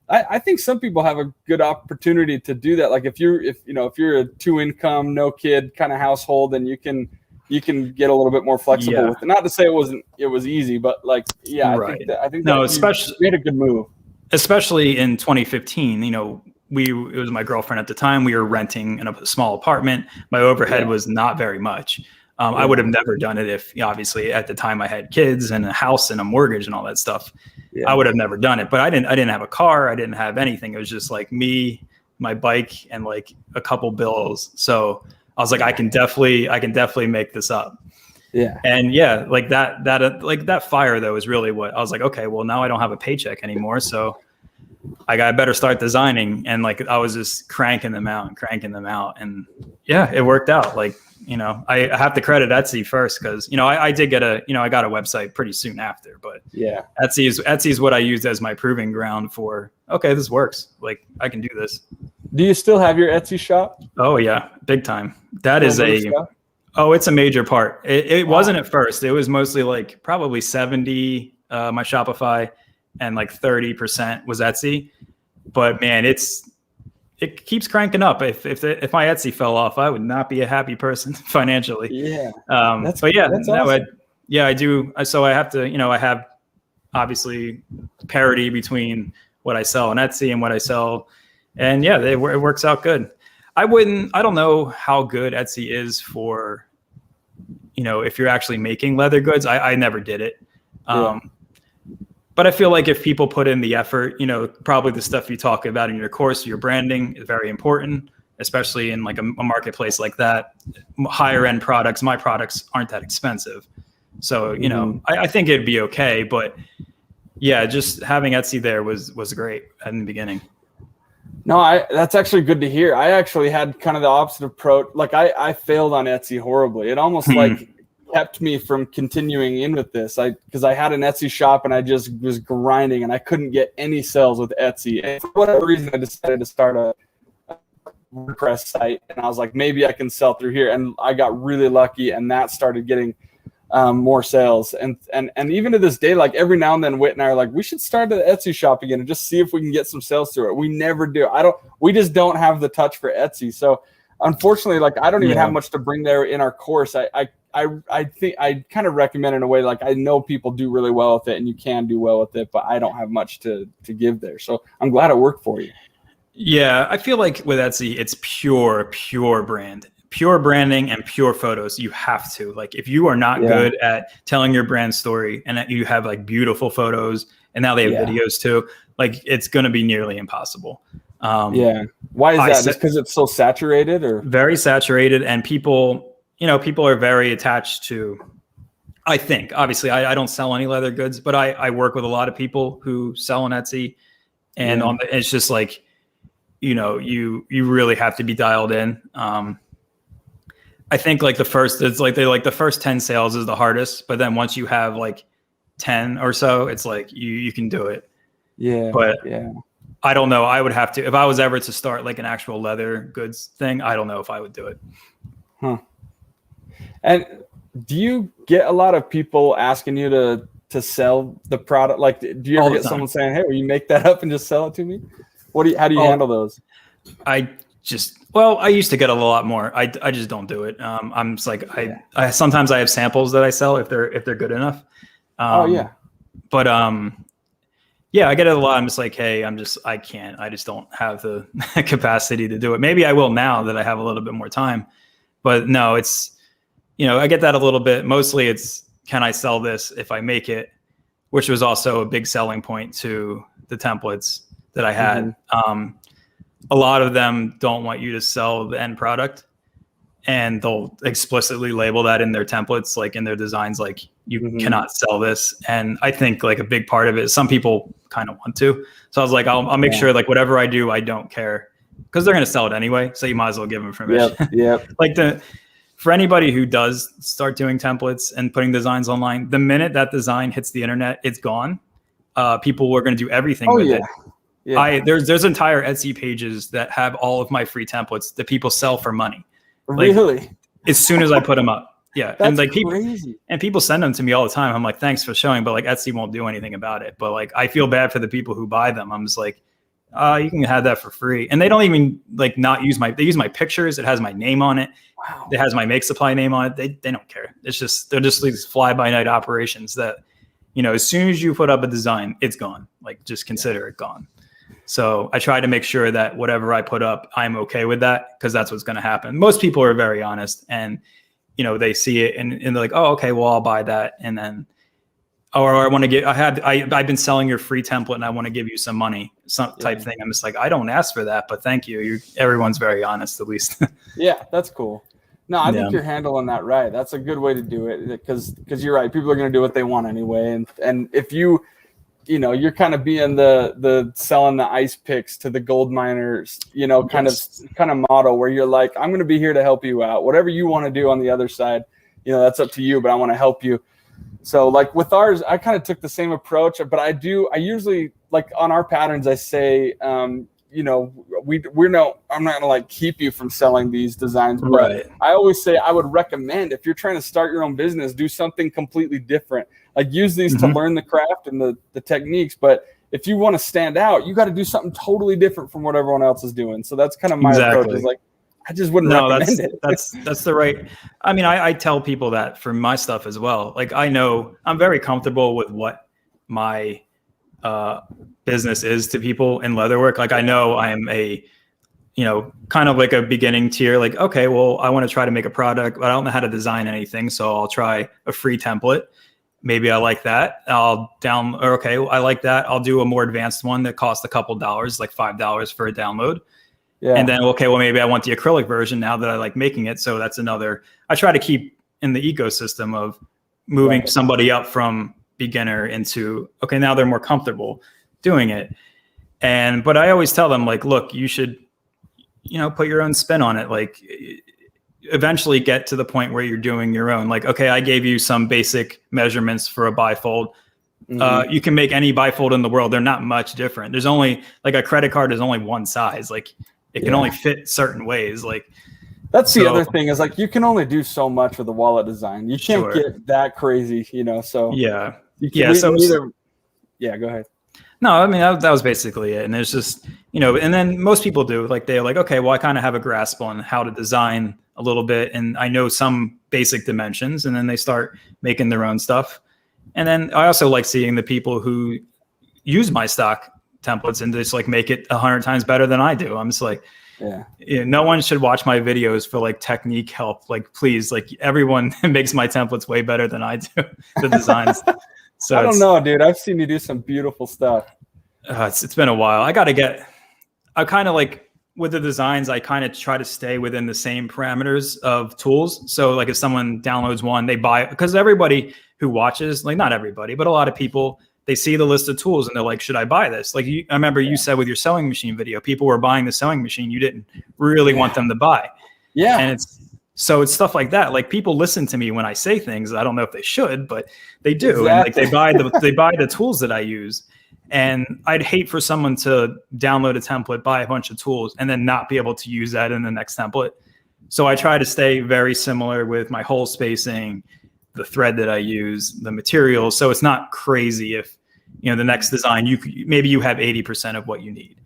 Speaker 1: I think some people have a good opportunity to do that. Like if you're a 2-income, no kid kind of household, then you can get a little bit more flexible with it. Not to say it was easy, but like, I think especially you made a good move.
Speaker 2: Especially in 2015, it was my girlfriend at the time. We were renting in a small apartment. My overhead was not very much. I would have never done it if obviously at the time I had kids and a house and a mortgage and all that stuff. I would have never done it, but I didn't have a car. I didn't have anything. It was just like me, my bike, and like a couple bills. So I was like, I can definitely make this up. Yeah. And like that fire though is really what I was like, okay, well now I don't have a paycheck anymore. So I better start designing. And like, I was just cranking them out. And yeah, it worked out. Like, I have to credit Etsy first because, I did get I got a website pretty soon after, but
Speaker 1: yeah,
Speaker 2: Etsy is what I used as my proving ground for, okay, this works. Like, I can do this.
Speaker 1: Do you still have your Etsy shop?
Speaker 2: Oh yeah, big time. That is it's a major part. It wasn't at first. It was mostly like probably 70 my Shopify and like 30% was Etsy. But man, it keeps cranking up. If my Etsy fell off, I would not be a happy person financially.
Speaker 1: Yeah.
Speaker 2: That's awesome. I do. So I have to, I have obviously parity between what I sell on Etsy and what I sell. And yeah, it works out good. I don't know how good Etsy is for, if you're actually making leather goods. I never did it. But I feel like if people put in the effort, probably the stuff you talk about in your course, your branding is very important, especially in like a marketplace like that. Higher end products, my products aren't that expensive. So, I think it'd be okay. But yeah, just having Etsy there was great in the beginning.
Speaker 1: No, that's actually good to hear. I actually had kind of the opposite approach. Like I failed on Etsy horribly. It almost like kept me from continuing in with this. Because I had an Etsy shop and I just was grinding and I couldn't get any sales with Etsy. And for whatever reason, I decided to start a WordPress site, and I was like, maybe I can sell through here. And I got really lucky, and that started getting more sales. And even to this day, like every now and then, Whit and I are like, we should start an Etsy shop again and just see if we can get some sales through it. We never do. We just don't have the touch for Etsy. So unfortunately, like I don't even have much to bring there in our course. I think I kind of recommend in a way, like I know people do really well with it and you can do well with it, but I don't have much to give there. So I'm glad it worked for you.
Speaker 2: Yeah, I feel like with Etsy, it's pure branding and pure photos. You have to, like, if you are not good at telling your brand story and that you have like beautiful photos and now they have videos too, like it's going to be nearly impossible.
Speaker 1: Why is that? Just because it's so saturated, or
Speaker 2: very saturated, and people are very attached to, I think, obviously I don't sell any leather goods, but I work with a lot of people who sell on Etsy, and it's just like, you really have to be dialed in. I think like the first 10 sales is the hardest, but then once you have like 10 or so, it's like you can do it.
Speaker 1: Yeah.
Speaker 2: But I don't know. I would have to, if I was ever to start like an actual leather goods thing, I don't know if I would do it.
Speaker 1: Huh. And do you get a lot of people asking you to sell the product? Like, do you ever get someone saying, "Hey, will you make that up and just sell it to me?" How do you handle those?
Speaker 2: I used to get a lot more. I just don't do it. I'm just like, I sometimes I have samples that I sell if they're good enough. But I get it a lot. I'm just like, hey, I just don't have the capacity to do it. Maybe I will now that I have a little bit more time, but no, it's, I get that a little bit. Mostly it's, can I sell this if I make it, which was also a big selling point to the templates that I had. A lot of them don't want you to sell the end product, and they'll explicitly label that in their templates, like in their designs, like you cannot sell this. And I think like a big part of it is some people kind of want to. So I was like, I'll make sure like whatever I do, I don't care, because they're going to sell it anyway. So you might as well give them permission.
Speaker 1: Yep.
Speaker 2: Like for anybody who does start doing templates and putting designs online, the minute that design hits the internet, it's gone. People are going to do everything with it. Yeah. There's entire Etsy pages that have all of my free templates that people sell for money. Like,
Speaker 1: really?
Speaker 2: As soon as I put them up. Yeah.
Speaker 1: That's
Speaker 2: and like
Speaker 1: crazy.
Speaker 2: people send them to me all the time. I'm like, thanks for showing, but like Etsy won't do anything about it. But like, I feel bad for the people who buy them. I'm just like, you can have that for free. And they don't even like they use my pictures. It has my name on it.
Speaker 1: Wow.
Speaker 2: It has my make supply name on it. They don't care. They're just these fly by night operations that, as soon as you put up a design, it's gone. Like, just consider it gone. So I try to make sure that whatever I put up, I'm okay with that, because that's what's going to happen. Most people are very honest, and, they see it and they're like, oh, okay, well, I'll buy that. And then, or I want to get, I've been selling your free template and I want to give you some money, some type thing. I'm just like, I don't ask for that, but thank you. Everyone's very honest, at least.
Speaker 1: Yeah, that's cool. No, I think you're handling that right. That's a good way to do it, because you're right. People are going to do what they want anyway. And if you you're kind of being the selling the ice picks to the gold miners, kind of model where you're like, I'm going to be here to help you out. Whatever you want to do on the other side, that's up to you, but I want to help you. So like with ours, I kind of took the same approach, but I usually like on our patterns, I say, I'm not going to like keep you from selling these designs, but
Speaker 2: Right.
Speaker 1: I always say I would recommend if you're trying to start your own business, do something completely different. Like use these to learn the craft and the techniques. But if you want to stand out, you got to do something totally different from what everyone else is doing. So that's kind of my approach. Is like, I just wouldn't recommend it.
Speaker 2: That's the right. I mean, I tell people that for my stuff as well. Like I know I'm very comfortable with what my business is to people in leatherwork. Like I know I am a, kind of like a beginning tier, like, okay, well, I want to try to make a product, but I don't know how to design anything. So I'll try a free template. Maybe I like that. I like that. I'll do a more advanced one that costs a couple dollars, like $5 for a download. Yeah. And then, maybe I want the acrylic version now that I like making it. So that's another, I try to keep in the ecosystem of moving somebody up from beginner into, okay, now they're more comfortable doing it. But I always tell them like, look, you should, put your own spin on it. Like eventually get to the point where you're doing your own, like, okay, I gave you some basic measurements for a bifold. You can make any bifold in the world. They're not much different. There's only like a credit card is only one size. Like it can only fit certain ways. Like
Speaker 1: that's the other thing is like, you can only do so much with a wallet design. You can't get that crazy, so
Speaker 2: yeah.
Speaker 1: Go ahead.
Speaker 2: No, I mean, that was basically it. And there's just, and then most people do like, they're like, okay, well, I kind of have a grasp on how to design a little bit. And I know some basic dimensions, and then they start making their own stuff. And then I also like seeing the people who use my stock templates and just like make it 100 times better than I do. I'm just like, no one should watch my videos for like technique help. Like, please, like everyone makes my templates way better than I do the designs. So
Speaker 1: I don't know, dude. I've seen you do some beautiful stuff.
Speaker 2: It's been a while. I kind of like with the designs, I kind of try to stay within the same parameters of tools. So like if someone downloads one, they buy it, because everybody who watches, like not everybody, but a lot of people, they see the list of tools and they're like, should I buy this? Like I remember you said with your sewing machine video, people were buying the sewing machine you didn't really want them to buy. Yeah. And it's stuff like that. Like people listen to me when I say things. I don't know if they should, but they do. Exactly. And like they buy the tools that I use. And I'd hate for someone to download a template, buy a bunch of tools, and then not be able to use that in the next template. So I try to stay very similar with my hole spacing, the thread that I use, the materials. So it's not crazy if, the next design, maybe you have 80% of what you need.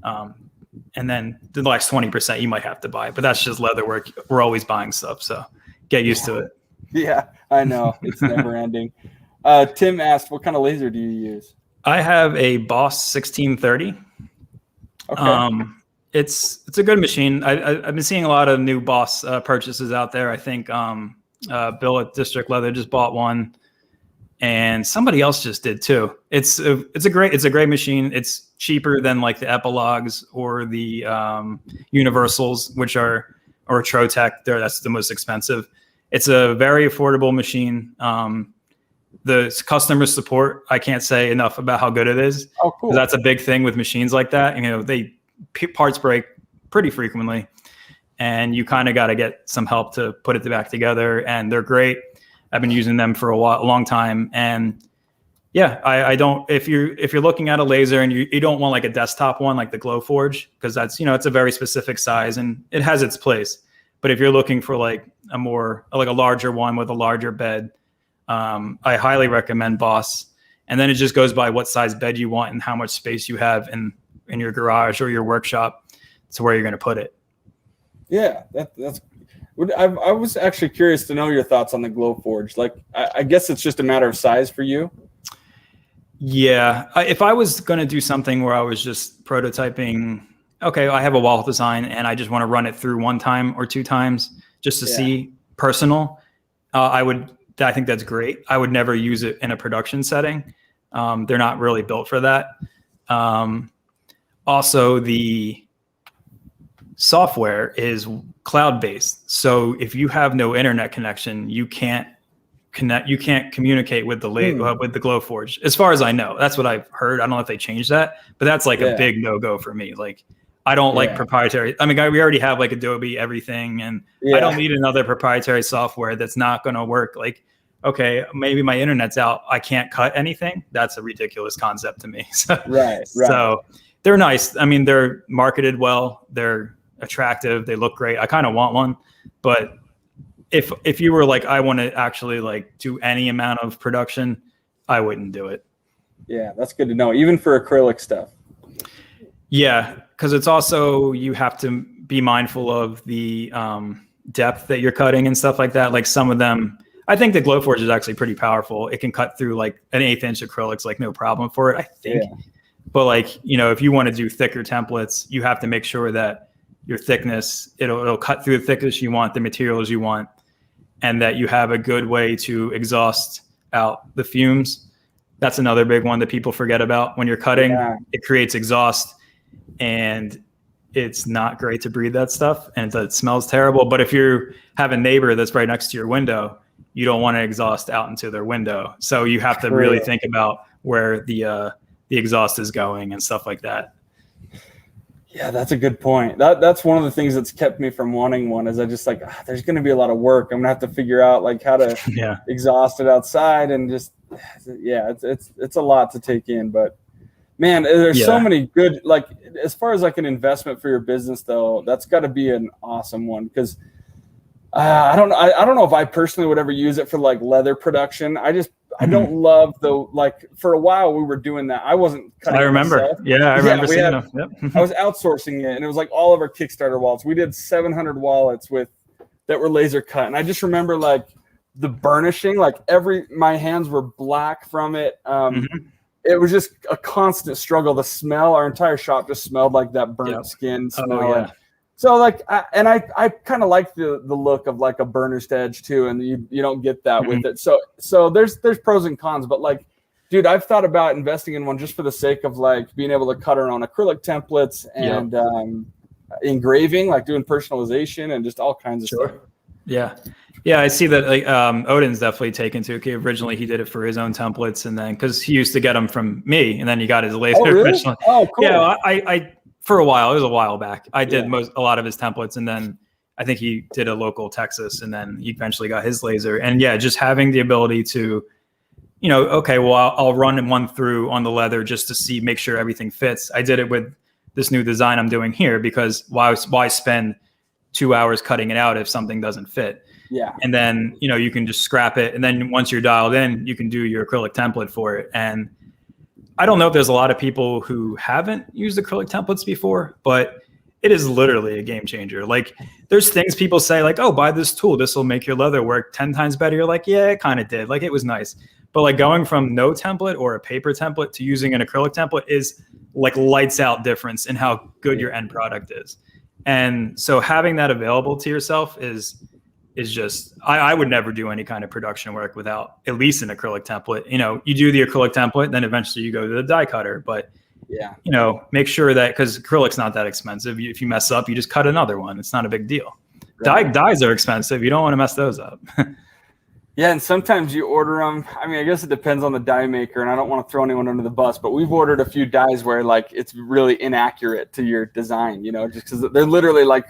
Speaker 2: And then the next 20% you might have to buy, but that's just leather work. We're always buying stuff. So get used to it. Yeah, I know. It's never ending. Tim asked, what kind of laser do you use? I have a Boss 1630. Okay. It's a good machine. I've been seeing a lot of new Boss purchases out there. I think Bill at District Leather just bought one, and somebody else just did too. It's a great machine. It's cheaper than like the Epilogues or the Universals, which are, or Trotec. That's the most expensive. It's a very affordable machine. The customer support, I can't say enough about how good it is. Oh, cool. That's a big thing with machines like that. Parts break pretty frequently, and you kind of got to get some help to put it back together. And they're great. I've been using them for a long time. And yeah, I don't, if you're looking at a laser and you don't want like a desktop one, like the Glowforge, because that's, it's a very specific size and it has its place. But if you're looking for like a larger one with a larger bed, I highly recommend Boss. And then it just goes by what size bed you want and how much space you have in your garage or your workshop to where you're going to put it. Yeah, that's. I was actually curious to know your thoughts on the Glowforge. Like, I guess it's just a matter of size for you. Yeah, if I was going to do something where I was just prototyping, okay, I have a wall design and I just want to run it through one time or two times just to see personal, I think that's great. I would never use it in a production setting. They're not really built for that. Also, the software is cloud-based. So if you have no internet connection, you can't communicate with the with the Glowforge, as far as I know. That's what I've heard. I don't know if they changed that, but that's like a big no-go for me. Like, I don't like proprietary. I mean, we already have like Adobe everything, and I don't need another proprietary software that's not going to work. Like, okay, maybe my internet's out, I can't cut anything. That's a ridiculous concept to me. So, so they're nice. I mean, they're marketed well. They're attractive. They look great. I kind of want one, but if you were like, I want to actually like do any amount of production, I wouldn't do it.
Speaker 1: Yeah, that's good to know. Even for acrylic stuff.
Speaker 2: Yeah, because it's also, you have to be mindful of the depth that you're cutting and stuff like that. Like some of them, I think the Glowforge is actually pretty powerful. It can cut through like an 1/8 inch acrylics, like no problem for it, I think. Yeah. But like, you know, if you want to do thicker templates, you have to make sure that your thickness, it'll cut through the thickness you want, the materials you want, and that you have a good way to exhaust out the fumes. That's another big one that people forget about. When you're cutting, it creates exhaust, and it's not great to breathe that stuff, and it smells terrible. But if you have a neighbor that's right next to your window, you don't want to exhaust out into their window. So you have to really think about where the exhaust is going and stuff like that.
Speaker 1: Yeah, that's a good point. That's one of the things that's kept me from wanting one, is I just like, there's going to be a lot of work. I'm gonna have to figure out like how to exhaust it outside, and just, it's a lot to take in. But man, there's so many good, like, as far as like an investment for your business though, that's got to be an awesome one, because I don't know if I personally would ever use it for like leather production. I don't love like, for a while we were doing that. I wasn't cutting.
Speaker 2: I remember.
Speaker 1: Myself.
Speaker 2: I remember seeing them. Yep.
Speaker 1: I was outsourcing it, and it was like all of our Kickstarter wallets. We did 700 wallets that were laser cut. And I just remember like the burnishing, like my hands were black from it. It was just a constant struggle. The smell, our entire shop just smelled like that burnt skin smell. So like, I kind of like the look of like a burnished edge too, and you don't get that with it. So there's pros and cons, but like, dude, I've thought about investing in one just for the sake of like being able to cut our own acrylic templates and engraving, like doing personalization and just all kinds of stuff.
Speaker 2: Yeah, I see that. Like, Odin's definitely taken to it. Originally, he did it for his own templates, and then because he used to get them from me, and then he got his laser originally.
Speaker 1: Oh, cool.
Speaker 2: Yeah, I for a while, it was a while back, I did a lot of his templates, and then I think he did a local Texas, and then he eventually got his laser. And yeah, just having the ability to, you know, okay, well, I'll run one through on the leather just to make sure everything fits. I did it with this new design I'm doing here, because why spend 2 hours cutting it out if something doesn't fit?
Speaker 1: Yeah.
Speaker 2: And then, you know, you can just scrap it. And then once you're dialed in, you can do your acrylic template for it. And I don't know if there's a lot of people who haven't used acrylic templates before, but it is literally a game changer. Like, there's things people say like, oh, buy this tool, this will make your leather work 10 times better. You're like, yeah, it kind of did. Like, it was nice. But like going from no template or a paper template to using an acrylic template is like lights out difference in how good your end product is. And so having that available to yourself is just, I would never do any kind of production work without at least an acrylic template. You know, you do the acrylic template, then eventually you go to the die cutter. But you know, make sure that, because acrylic's not that expensive. If you mess up, you just cut another one. It's not a big deal. Right. Dyes are expensive. You don't want to mess those up.
Speaker 1: Yeah, and sometimes you order them. I mean, I guess it depends on the dye maker, and I don't want to throw anyone under the bus, but we've ordered a few dyes where like it's really inaccurate to your design, you know, just because they're literally like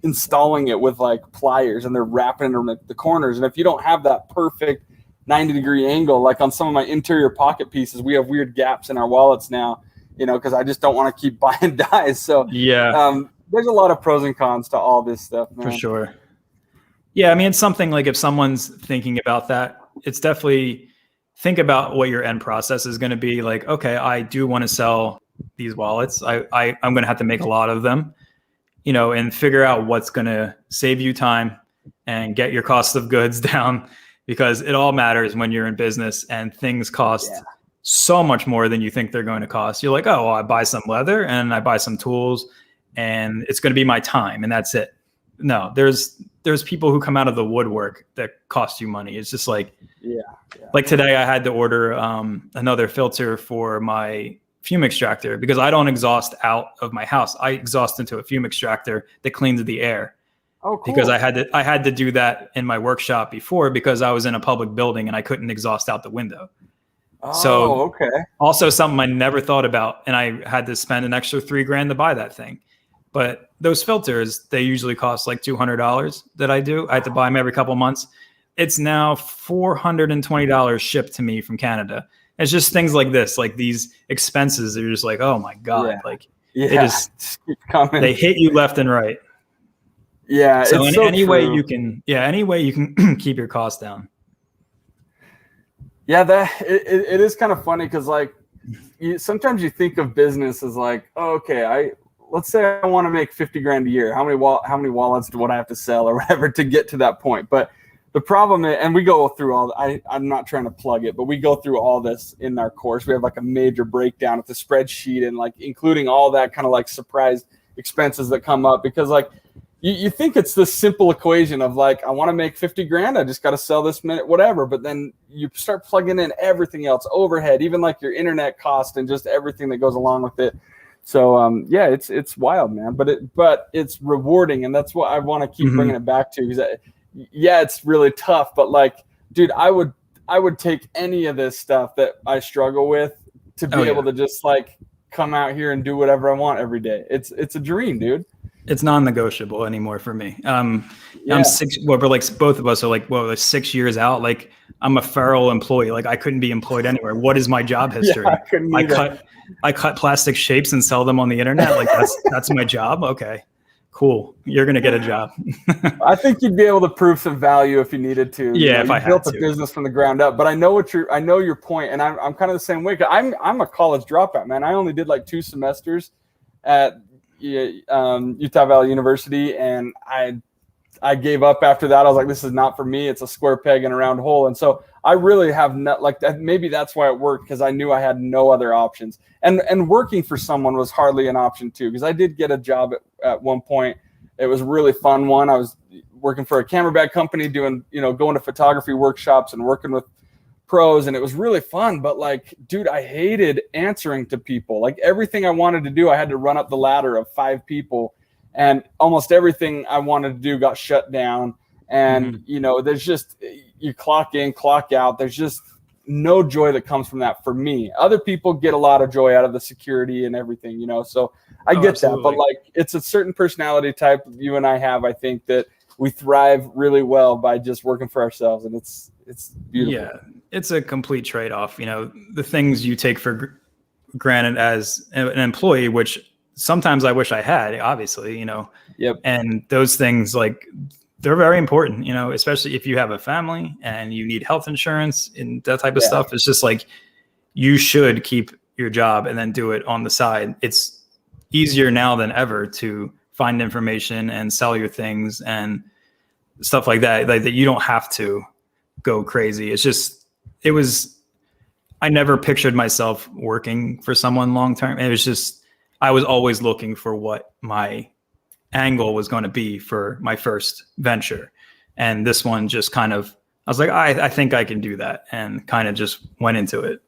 Speaker 1: installing it with like pliers, and they're wrapping it around the corners. And if you don't have that perfect 90-degree angle, like on some of my interior pocket pieces, we have weird gaps in our wallets now, you know, because I just don't want to keep buying dyes. So there's a lot of pros and cons to all this stuff, man.
Speaker 2: For sure. Yeah, I mean, it's something like, if someone's thinking about that, it's definitely think about what your end process is going to be. Like, okay, I do want to sell these wallets. I'm going to have to make a lot of them, you know, and figure out what's going to save you time and get your cost of goods down, because it all matters when you're in business, and things cost so much more than you think they're going to cost. You're like, oh, well, I buy some leather and I buy some tools, and it's going to be my time, and that's it. No, there's people who come out of the woodwork that cost you money. It's just like, like today I had to order another filter for my fume extractor, because I don't exhaust out of my house. I exhaust into a fume extractor that cleans the air.
Speaker 1: Oh, cool.
Speaker 2: because I had to do that in my workshop before because I was in a public building and I couldn't exhaust out the window.
Speaker 1: Oh,
Speaker 2: So
Speaker 1: okay.
Speaker 2: also something I never thought about, and I had to spend an extra $3,000 to buy that thing. But those filters, they usually cost like $200 that I do. I have to buy them every couple of months. It's now $420 shipped to me from Canada. It's just things like this, like these expenses. They're just like, oh my God,
Speaker 1: Yeah.
Speaker 2: like
Speaker 1: Yeah,
Speaker 2: they just
Speaker 1: keep coming.
Speaker 2: they hit you left and right.
Speaker 1: Yeah,
Speaker 2: So
Speaker 1: it's
Speaker 2: any way
Speaker 1: true.
Speaker 2: you can, any way you can keep your costs down.
Speaker 1: Yeah, it is kind of funny because like sometimes you think of business as like, oh, okay, let's say I want to make 50 grand a year. How many wallets would I have to sell or whatever to get to that point? But the problem is, and we go through all, I'm not trying to plug it, but we go through all this in our course. We have like a major breakdown with the spreadsheet and like including all that kind of like surprise expenses that come up because like you think it's this simple equation of like, I want to make 50 grand. I just got to sell this minute, whatever. But then you start plugging in everything else, overhead, even like your internet cost and just everything that goes along with it. So yeah, it's wild, man. But it's rewarding, and that's what I want to keep bringing it back to. Because yeah, it's really tough, but like, dude, I would take any of this stuff that I struggle with to be able to just like come out here and do whatever I want every day. It's a dream, dude.
Speaker 2: It's non-negotiable anymore for me. I'm 6. Well, we're like both of us are like, like 6 years out. Like I'm a feral employee. Like I couldn't be employed anywhere. What is my job history?
Speaker 1: Yeah,
Speaker 2: I cut plastic shapes and sell them on the internet. Like that's my job. Okay, cool. You're gonna get a job.
Speaker 1: I think you'd be able to prove some value if you needed to.
Speaker 2: Yeah, if I had
Speaker 1: built
Speaker 2: to.
Speaker 1: a business from the ground up. But I know your point, and I'm kind of the same way. I'm a college dropout, man. I only did like 2 semesters at Utah Valley University, and I gave up after that. I was like, this is not for me. It's a square peg in a round hole. And so I really have not like that. Maybe that's why it worked, because I knew I had no other options. And working for someone was hardly an option too, because I did get a job at one point. It was a really fun one. I was working for a camera bag company doing, going to photography workshops and working with pros, and it was really fun. But like, dude, I hated answering to people. Like everything I wanted to do, I had to run up the ladder of 5 people, and almost everything I wanted to do got shut down. And there's just, you clock in, clock out. There's just no joy that comes from that for me. Other people get a lot of joy out of the security and everything, so I get
Speaker 2: absolutely.
Speaker 1: that. But like, it's a certain personality type you and I have, I think, that we thrive really well by just working for ourselves, and it's beautiful.
Speaker 2: Yeah, it's a complete trade-off. The things you take for granted as an employee, which sometimes I wish I had, obviously,
Speaker 1: Yep.
Speaker 2: And those things, like, they're very important, especially if you have a family and you need health insurance and that type of stuff. It's just like, you should keep your job and then do it on the side. It's easier now than ever to find information and sell your things and stuff like that, like that you don't have to go crazy. I never pictured myself working for someone long-term. It was just, I was always looking for what my angle was going to be for my first venture. And this one just kind of, I was like, I think I can do that, and kind of just went into it.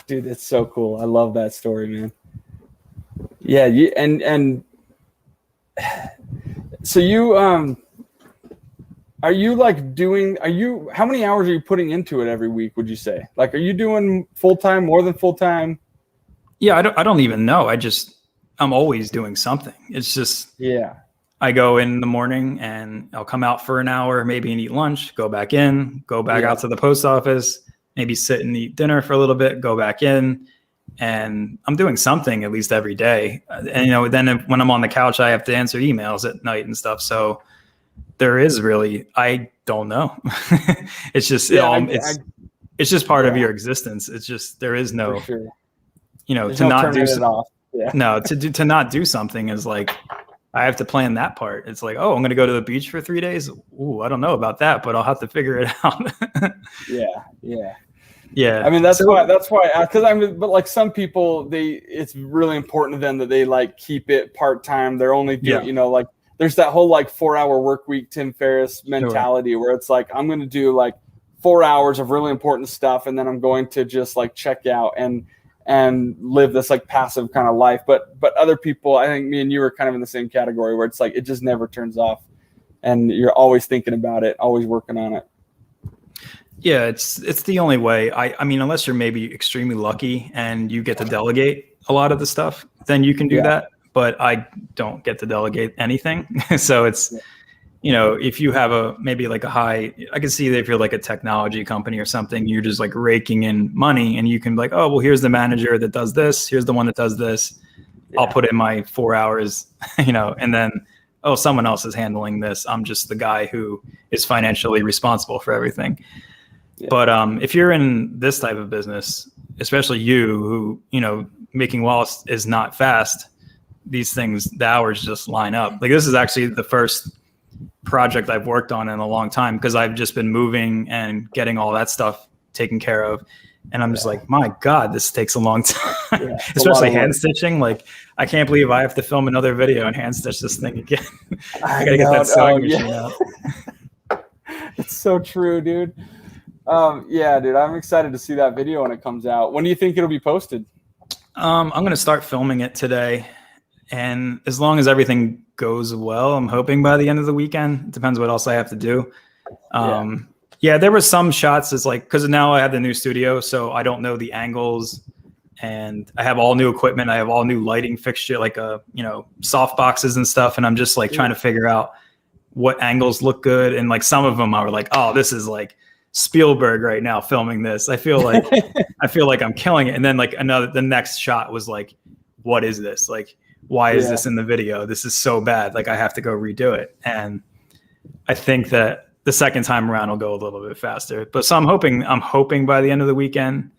Speaker 1: Dude, it's so cool. I love that story, man. Yeah. So you, are you how many hours are you putting into it every week, would you say? Like, are you doing full-time, more than full-time?
Speaker 2: Yeah, I don't even know. I'm always doing something. It's just, I go in the morning and I'll come out for an hour, maybe and eat lunch, go back in, go back out to the post office, maybe sit and eat dinner for a little bit, go back in. And I'm doing something at least every day. And, then when I'm on the couch, I have to answer emails at night and stuff. So there is really, I don't know. It's just, it's just part of your existence. It's just, there is no,
Speaker 1: sure.
Speaker 2: to not do it off. Yeah. No, to not do something is like, I have to plan that part. It's like, oh, I'm going to go to the beach for 3 days. Ooh, I don't know about that, but I'll have to figure it out. Yeah. I
Speaker 1: mean, that's why, but like some people, it's really important to them that they like keep it part-time. They're only doing, like there's that whole like 4-hour work week, Tim Ferriss mentality where it's like, I'm going to do like 4 hours of really important stuff, and then I'm going to just like check out. And and live this like passive kind of life. But other people, I think me and you are kind of in the same category where it's like it just never turns off, and you're always thinking about it, always working on it.
Speaker 2: Yeah, it's the only way. I mean, unless you're maybe extremely lucky and you get to delegate a lot of the stuff, then you can do that. But I don't get to delegate anything. So it's, if you have maybe like a high, I can see that if you're like a technology company or something, you're just like raking in money and you can be like, oh, well, here's the manager that does this. Here's the one that does this. Yeah. I'll put in my 4 hours, and then, oh, someone else is handling this. I'm just the guy who is financially responsible for everything. Yeah. But if you're in this type of business, especially you who, making wallets is not fast, these things, the hours just line up. Like this is actually the first project I've worked on in a long time because I've just been moving and getting all that stuff taken care of. And I'm just like, my God, this takes a long time, especially hand stitching. Like, I can't believe I have to film another video and hand stitch this thing again. I gotta get that sewing machine out.
Speaker 1: It's so true, dude. Yeah, dude, I'm excited to see that video when it comes out. When do you think it'll be posted?
Speaker 2: I'm going to start filming it today. And as long as everything goes well, I'm hoping by the end of the weekend. It depends what else I have to do. Yeah, there were some shots. It's like, because now I have the new studio, so I don't know the angles. And I have all new equipment. I have all new lighting fixture, like soft boxes and stuff. And I'm just like trying to figure out what angles look good. And like some of them I were like, oh, this is like Spielberg right now filming this. I feel like I'm killing it. And then like the next shot was like, what is this? Like, why is this in the video? This is so bad. Like I have to go redo it. And I think that the second time around will go a little bit faster. But so I'm hoping by the end of the weekend,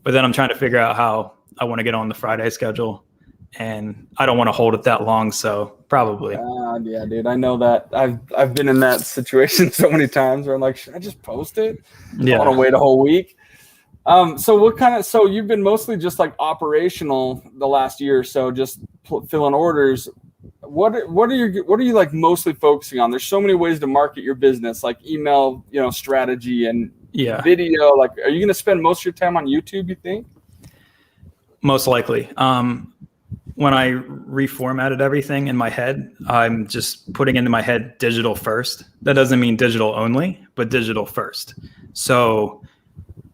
Speaker 2: but then I'm trying to figure out how I want to get on the Friday schedule, and I don't want to hold it that long. So probably.
Speaker 1: Yeah, dude, I know that. I've been in that situation so many times where I'm like, should I just post it? I want to wait a whole week. So you've been mostly just like operational the last year or so, just filling orders. What are you like mostly focusing on? There's so many ways to market your business, like email, strategy and video. Like, are you going to spend most of your time on YouTube, you think?
Speaker 2: Most likely. When I reformatted everything in my head, I'm just putting into my head digital first. That doesn't mean digital only, but digital first. So,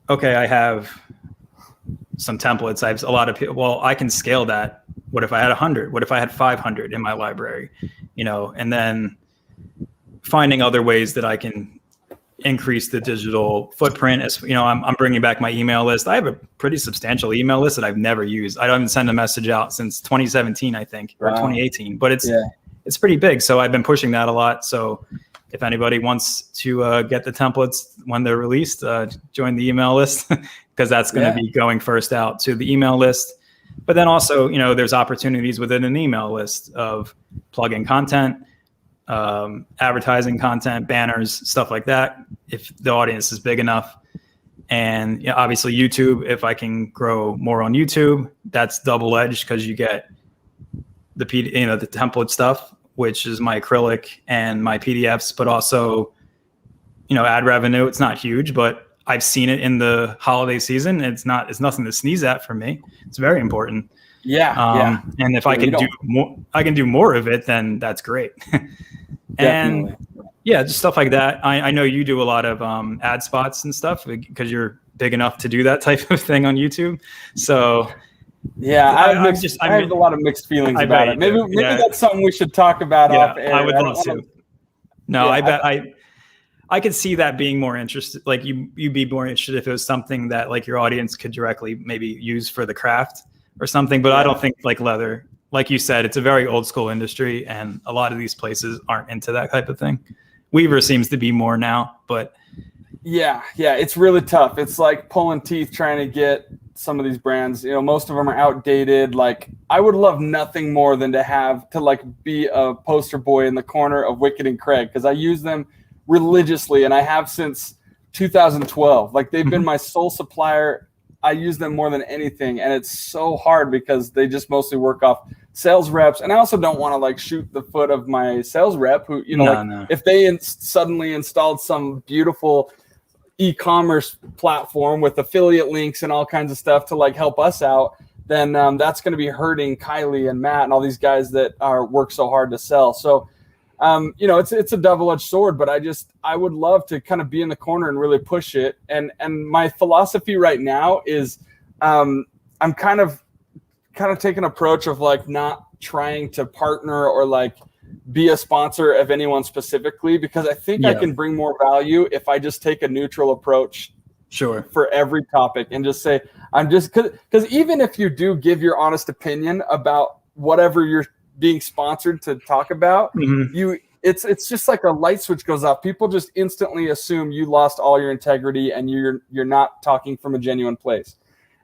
Speaker 2: okay, I have some templates. I have a lot of people. Well, I can scale that. What if I had 100? What if I had 500 in my library? And then finding other ways that I can increase the digital footprint. As I'm bringing back my email list. I have a pretty substantial email list that I've never used. I don't even send a message out since 2017, I think, or 2018. But it's pretty big. So I've been pushing that a lot. So if anybody wants to get the templates when they're released, join the email list because that's going to be going first out to the email list. But then also, there's opportunities within an email list of plug-in content, advertising content, banners, stuff like that, if the audience is big enough. And obviously YouTube, if I can grow more on YouTube, that's double-edged because you get the template stuff, which is my acrylic and my PDFs, but also, ad revenue. It's not huge, but I've seen it in the holiday season. It's nothing to sneeze at for me. It's very important. And if I can do more of it, then that's great. And just stuff like that. I know you do a lot of ad spots and stuff because you're big enough to do that type of thing on YouTube. So
Speaker 1: I have a lot of mixed feelings about it. Maybe that's something we should talk about off air.
Speaker 2: I would love to. No, I bet I could see that being more interested. Like you'd be more interested if it was something that like your audience could directly maybe use for the craft or something. But I don't think like leather, like you said, it's a very old school industry, and a lot of these places aren't into that type of thing. Weaver seems to be more now, but it's really tough. It's like pulling teeth trying to get some of these brands. Most of them are outdated. Like I would love nothing more than to like be a poster boy in the corner of Wicked and Craig because I use them religiously, and I have since 2012. Like they've been my sole supplier. I use them more than anything, and it's so hard because they just mostly work off sales reps, and I also don't want to like shoot the foot of my sales rep who if they suddenly installed some beautiful
Speaker 1: e-commerce platform with affiliate links and all kinds of stuff to like help us out, then that's going to be hurting Kylie and Matt and all these guys that work so hard to sell. So, it's a double-edged sword, but I would love to kind of be in the corner and really push it. And my philosophy right now is I'm kind of taking an approach of like not trying to partner or like be a sponsor of anyone specifically, because I think I can bring more value if I just take a neutral approach for every topic and just say, because even if you do give your honest opinion about whatever you're being sponsored to talk about, it's just like a light switch goes off. People just instantly assume you lost all your integrity and you're not talking from a genuine place.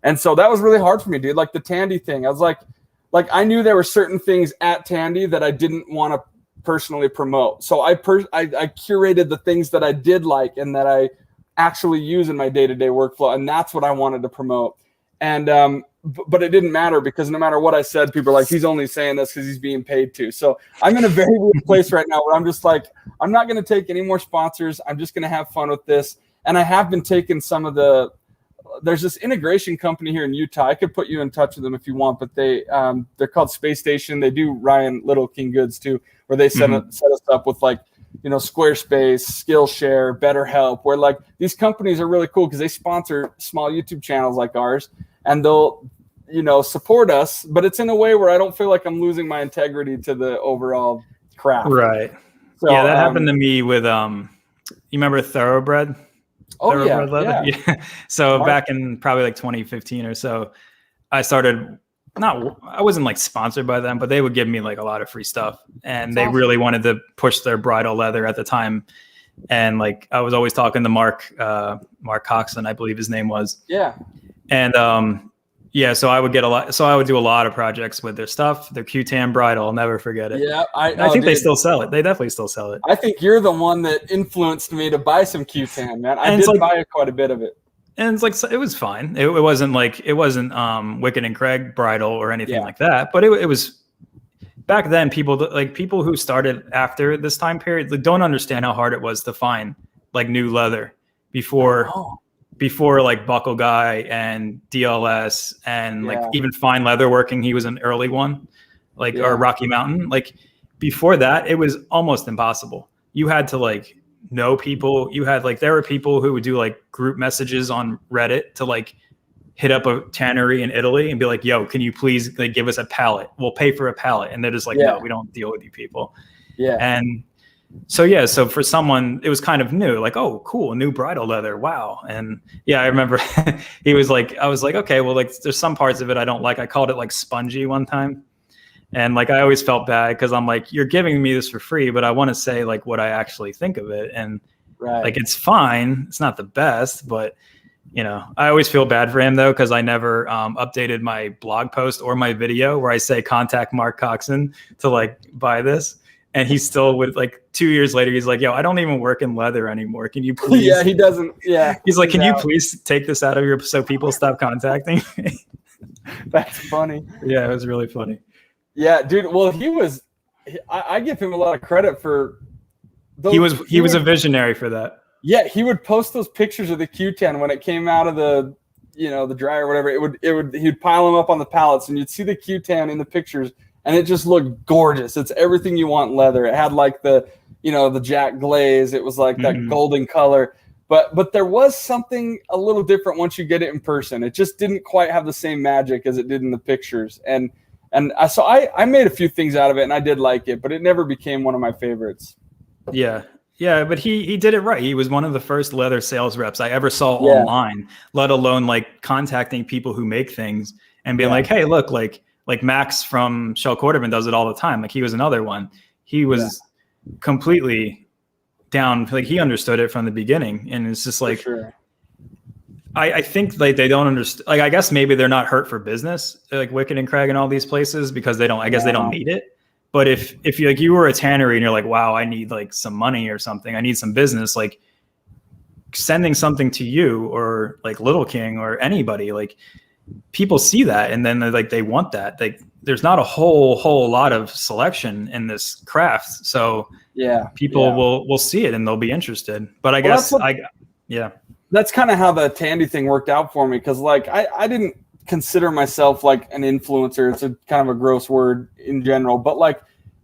Speaker 1: And so that was really hard for me, dude. Like the Tandy thing, I was like I knew there were certain things at Tandy that I didn't want to personally promote. So I curated the things that I did like and that I actually use in my day-to-day workflow, and that's what I wanted to promote. And but it didn't matter, because no matter what I said, people are like, he's only saying this because he's being paid to. So I'm in a very weird place right now where I'm just like, I'm not going to take any more sponsors. I'm just going to have fun with this. And I have been taking some of there's this integration company here in Utah. I could put you in touch with them if you want, but they're called Space Station. They do Ryan Little King Goods too, where they set us up with like, Squarespace, Skillshare, BetterHelp, where like these companies are really cool because they sponsor small YouTube channels like ours, and they'll, support us, but it's in a way where I don't feel like I'm losing my integrity to the overall craft.
Speaker 2: Right. So, yeah, that happened to me with, you remember Thoroughbred?
Speaker 1: Thoroughbred leather?
Speaker 2: Yeah. So back in probably like 2015 or so, I wasn't like sponsored by them, but they would give me like a lot of free stuff, and they really wanted to push their bridal leather at the time. And like, I was always talking to Mark Coxon, I believe his name was.
Speaker 1: Yeah.
Speaker 2: And, so I would get I would do a lot of projects with their stuff, their Q-Tan bridal. I'll never forget it.
Speaker 1: Yeah.
Speaker 2: I think they still sell it. They definitely still sell it.
Speaker 1: I think you're the one that influenced me to buy some Q-Tan, man. I did buy quite a bit of it.
Speaker 2: And it's like, it was fine. It wasn't Wicked and Craig bridal or anything like that. But it was back then. People who started after this time period don't understand how hard it was to find like new leather before like Buckle Guy and DLS and like even Fine Leatherworking. He was an early one, or Rocky Mountain. Like before that, it was almost impossible. You had to like know people. You had like, there were people who would do like group messages on Reddit to like hit up a tannery in Italy and be like, yo, can you please like give us a pallet? We'll pay for a pallet. And they're just like, no, we don't deal with you people. Yeah. And so for someone, it was kind of new, like, oh, cool, new bridal leather. Wow. And I remember I was like, okay, well, like there's some parts of it I don't like. I called it like spongy one time. And like, I always felt bad because I'm like, you're giving me this for free, but I want to say like what I actually think of it. And like, it's fine. It's not the best, but I always feel bad for him though, because I never updated my blog post or my video where I say contact Mark Coxon to like buy this. And he's still with like 2 years later, he's like, yo, I don't even work in leather anymore. Can you please?
Speaker 1: Yeah, he doesn't. Yeah.
Speaker 2: He's like, can you please take this out of your, so people stop contacting me?
Speaker 1: That's funny.
Speaker 2: Yeah, it was really funny.
Speaker 1: Yeah, dude. Well, I give him a lot of credit for those.
Speaker 2: He was a visionary for that.
Speaker 1: Yeah, he would post those pictures of the Q-Tan when it came out of the, the dryer or whatever. He'd pile them up on the pallets, and you'd see the Q-Tan in the pictures, and it just looked gorgeous. It's everything you want in leather. It had like the, the Jack glaze. It was like that golden color. But there was something a little different once you get it in person. It just didn't quite have the same magic as it did in the pictures. And so I made a few things out of it, and I did like it, but it never became one of my favorites.
Speaker 2: Yeah. Yeah, but he did it right. He was one of the first leather sales reps I ever saw online, let alone like contacting people who make things and being like, hey, look, like Max from Shell Quarterman does it all the time. Like he was another one. He was completely down. Like he understood it from the beginning. And it's just like, I think like they don't understand. Like, I guess maybe they're not hurt for business, like Wicked and Craig and all these places, because they don't need it. But if you like, you were a tannery and you're like, wow, I need like some money or something, I need some business, like sending something to you or like Little King or anybody, like people see that and then they want that. Like there's not a whole lot of selection in this craft. So people will see it and they'll be interested. But I guess
Speaker 1: that's kind of how the Tandy thing worked out for me. Cause like, I didn't consider myself like an influencer. It's a kind of a gross word in general, but like,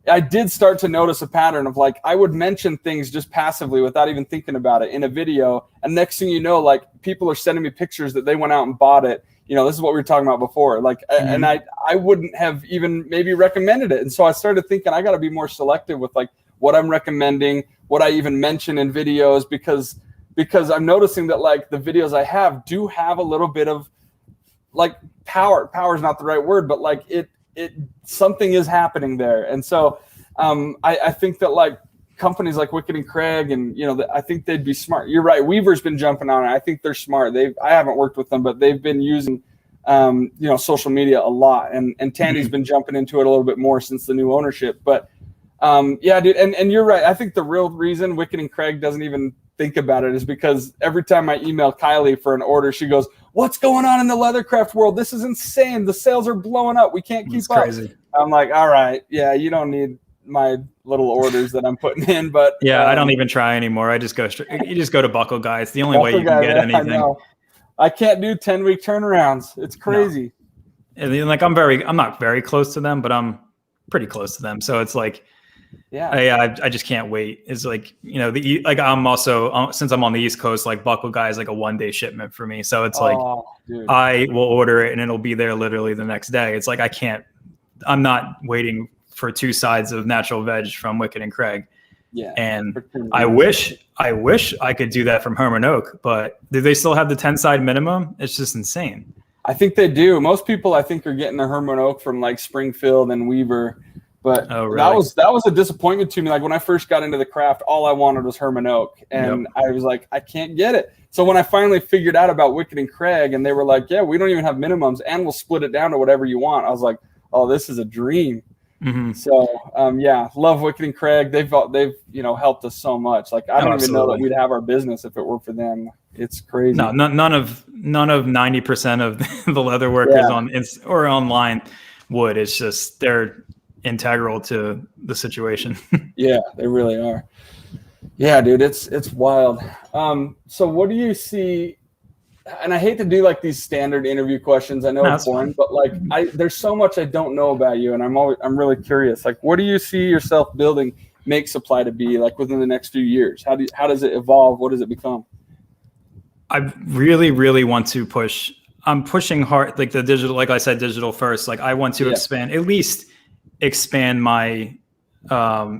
Speaker 1: I did start to notice a pattern of like, I would mention things just passively without even thinking about it in a video. And next thing you know, like people are sending me pictures that they went out and bought it. You know, this is what we were talking about before. Like, and I wouldn't have even maybe recommended it. And so I started thinking I got to be more selective with like what I'm recommending, what I even mention in videos, because I'm noticing that like the videos I have do have a little bit of like power is not the right word, but like it something is happening there. And so I think that like companies like Wicked and Craig and, you know, I think they'd be smart. You're right. Weaver's been jumping on it. I think they're smart. I haven't worked with them, but they've been using, you know, social media a lot. And Tandy's been jumping into it a little bit more since the new ownership. But yeah, dude. And you're right. I think the real reason Wicked and Craig doesn't even think about it is because every time I email Kylie for an order, she goes, "What's going on in the leathercraft world? This is insane. The sales are blowing up. We can't keep up."
Speaker 2: Crazy.
Speaker 1: I'm like, all right, yeah, you don't need my little orders that I'm putting in, but
Speaker 2: yeah, I don't even try anymore. I just go straight. You just go to Buckle Guy. It's the only way you can get anything.
Speaker 1: I can't do 10-week turnarounds. It's crazy.
Speaker 2: No. And like I'm not very close to them, but I'm pretty close to them. So it's like, yeah, I just can't wait. It's like, you know, like I'm also since I'm on the East Coast, like Buckle Guy is like a 1-day shipment for me. So it's like I will order it and it'll be there literally the next day. It's like I'm not waiting for 2 sides of natural veg from Wicked and Craig. Yeah. And I wish I could do that from Herman Oak, but do they still have the 10-side minimum? It's just insane.
Speaker 1: I think they do. Most people I think are getting their Herman Oak from like Springfield and Weaver. But that was a disappointment to me. Like when I first got into the craft, all I wanted was Herman Oak. And I was like, I can't get it. So when I finally figured out about Wicked and Craig and they were like, yeah, we don't even have minimums and we'll split it down to whatever you want. I was like, oh, this is a dream. So yeah, love Wicked and Craig. They've you know helped us so much. Like I don't even know that we'd have our business if it were for them. It's crazy.
Speaker 2: No, none of 90% of the leather workers on or online would. It's just they're integral to the situation.
Speaker 1: Yeah, they really are. Yeah, dude, it's wild. So what do you see? And I hate to do like these standard interview questions. I know it's boring, but like there's so much I don't know about you, and I'm really curious. Like, what do you see yourself building Make Supply to be like within the next few years? How does it evolve? What does it become?
Speaker 2: I really, really want to push. I'm pushing hard, like the digital. Like I said, digital first. Like I want to expand my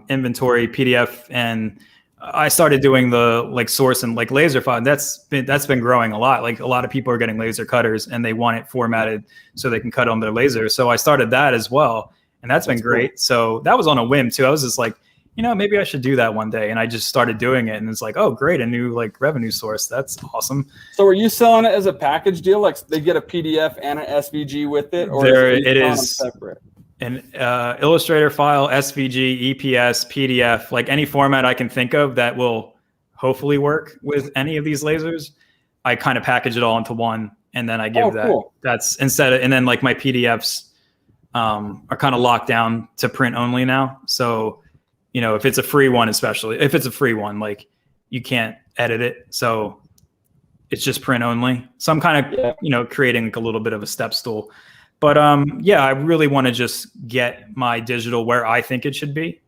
Speaker 2: inventory PDF, and I started doing the like source and like laser file. That's been growing a lot. Like a lot of people are getting laser cutters and they want it formatted so they can cut on their laser. So I started that as well, and that's been great. Cool. So that was on a whim too. I was just like, you know, maybe I should do that one day, and I just started doing it, and it's like, oh great, a new like revenue source. That's awesome.
Speaker 1: So are you selling it as a package deal? Like they get a PDF and an SVG with it, or
Speaker 2: it is separate? An Illustrator file, SVG, EPS, PDF, like any format I can think of that will hopefully work with any of these lasers. I kind of package it all into one, and then I give that's instead of, and then like my PDFs are kind of locked down to print only now. So, you know, if it's a free one, especially if it's a free one, like you can't edit it. So it's just print only. So I'm kind of, you know, creating like a little bit of a step stool. But yeah, I really want to just get my digital where I think it should be,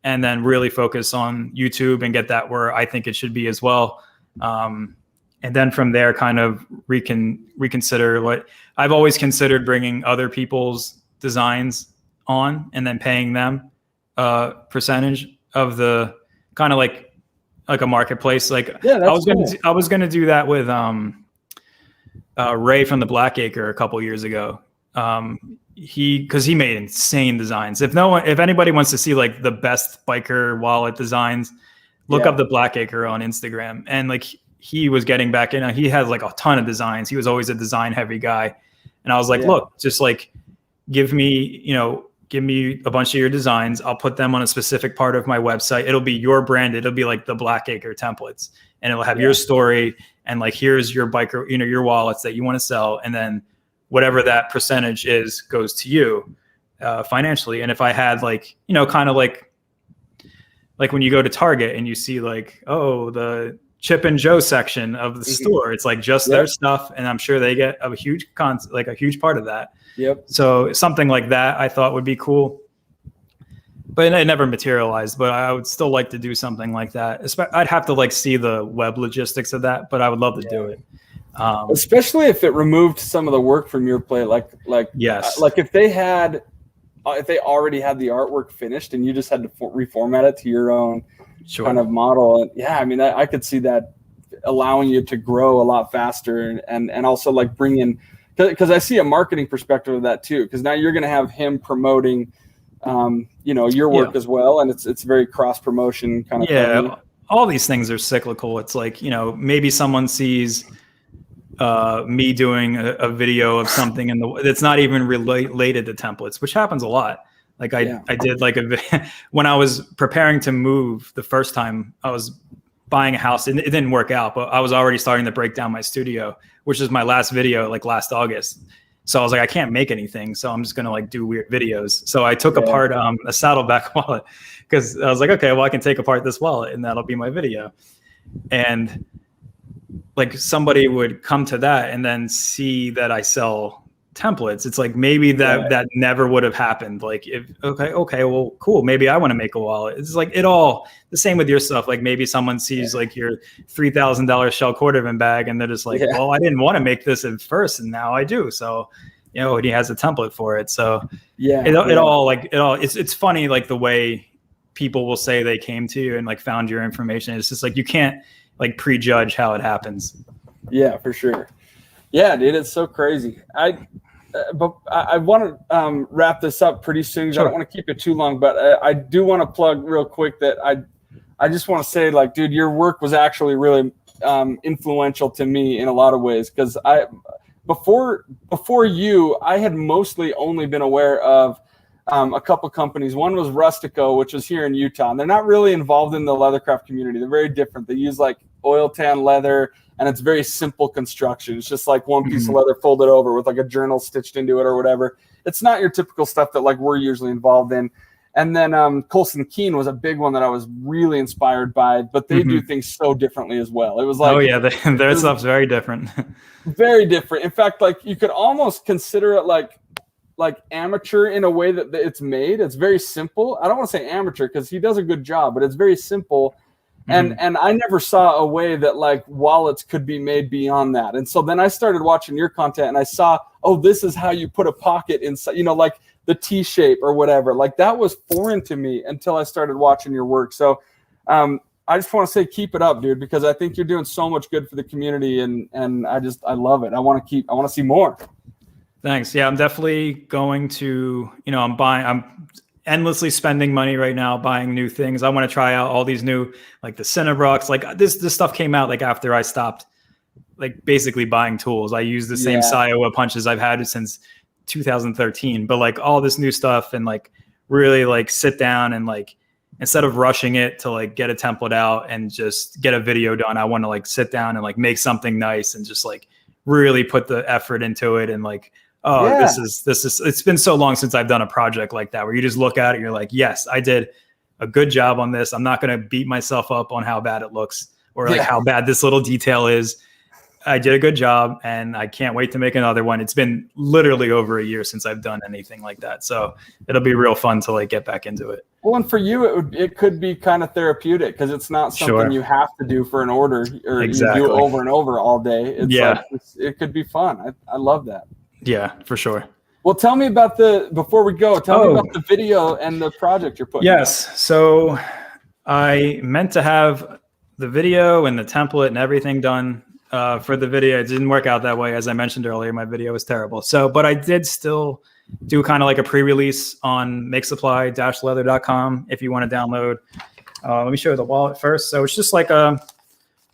Speaker 2: and then really focus on YouTube and get that where I think it should be as well. And then from there, kind of reconsider what I've always considered, bringing other people's designs on and then paying them a percentage of the kind of like a marketplace. Like I was gonna do that with Ray from the Blackacre a couple years ago. Because he made insane designs. If anybody wants to see like the best biker wallet designs, look up the Blackacre on Instagram. And like he was getting back in. He has like a ton of designs. He was always a design heavy guy. And I was like, look, just like give me a bunch of your designs. I'll put them on a specific part of my website. It'll be your brand. It'll be like the Blackacre templates, and it'll have your story. And like, here's your biker, you know, your wallets that you want to sell. And then whatever that percentage is goes to you financially. And if I had like, you know, kind of like when you go to Target and you see like, oh, the Chip and Joe section of the store. It's like just their stuff, and I'm sure they get a huge a huge part of that.
Speaker 1: Yep.
Speaker 2: So something like that I thought would be cool, but it never materialized. But I would still like to do something like that. I'd have to like see the web logistics of that, but I would love to do it.
Speaker 1: Especially if it removed some of the work from your plate,
Speaker 2: yes,
Speaker 1: like if they already had the artwork finished and you just had to reformat it to your own kind of model. And yeah, I mean, I could see that allowing you to grow a lot faster and also like bring in, because I see a marketing perspective of that too, because now you're going to have him promoting your work as well, and it's very cross promotion kind of thing.
Speaker 2: All these things are cyclical. It's like, maybe someone sees me doing a video of something that's not even related to templates, which happens a lot. Like I did like when I was preparing to move the first time, I was buying a house, and it didn't work out, but I was already starting to break down my studio, which is my last video, like last August. So I was like, I can't make anything, so I'm just gonna like do weird videos. So I took apart a Saddleback wallet, because I was like, okay, well I can take apart this wallet and that'll be my video. And like somebody would come to that and then see that I sell templates. It's like maybe that never would have happened. Like okay, well, cool. Maybe I want to make a wallet. It's like the same with your stuff. Like maybe someone sees like your $3,000 shell cordovan bag and they're just like, well, I didn't want to make this at first, and now I do. So, and he has a template for it. So it's funny, like the way people will say they came to you and like found your information. It's just like, you can't like prejudge how it happens.
Speaker 1: Yeah, for sure. Yeah, dude, it's so crazy. But I want to wrap this up pretty soon. Sure. I don't want to keep it too long, but I do want to plug real quick that I just want to say, like, dude, your work was actually really influential to me in a lot of ways, because before you, I had mostly only been aware of a couple companies. One was Rustico, which is here in Utah, and they're not really involved in the leathercraft community. They're very different. They use like oil tan leather, and it's very simple construction. It's just like one piece of leather folded over with like a journal stitched into it or whatever. It's not your typical stuff that like we're usually involved in. And then Colson Keene was a big one that I was really inspired by, but they do things so differently as well. It was like,
Speaker 2: their stuff's very different.
Speaker 1: Very different. In fact, like you could almost consider it like amateur in a way that it's made. It's very simple. I don't want to say amateur because he does a good job, but it's very simple. And I never saw a way that like wallets could be made beyond that. And so then I started watching your content and I saw, this is how you put a pocket inside, like the T shape or whatever. Like that was foreign to me until I started watching your work. So I just want to say, keep it up, dude, because I think you're doing so much good for the community, and I love it. I want to see more.
Speaker 2: Thanks. Yeah, I'm definitely going to, I'm endlessly spending money right now, buying new things. I want to try out all these new, like the Cinnabrox, like this stuff came out like after I stopped like basically buying tools. I use the same Iowa punches I've had since 2013, but like all this new stuff, and like really like sit down and like, instead of rushing it to like get a template out and just get a video done, I want to like sit down and like make something nice and just like really put the effort into it. And like, this is, it's been so long since I've done a project like that, where you just look at it and you're like, yes, I did a good job on this. I'm not going to beat myself up on how bad it looks or like how bad this little detail is. I did a good job, and I can't wait to make another one. It's been literally over a year since I've done anything like that. So it'll be real fun to like get back into it.
Speaker 1: Well, and for you, it could be kind of therapeutic, because it's not something you have to do for an order, or you do over and over all day. It's it could be fun. I love that.
Speaker 2: Yeah, for sure.
Speaker 1: Well, tell me about before we go, tell me about the video and the project you're putting out.
Speaker 2: So I meant to have the video and the template and everything done for the video. It didn't work out that way. As I mentioned earlier, my video was terrible. But I did still do kind of like a pre-release on makesupply-leather.com if you want to download. Let me show you the wallet first. So it's just like a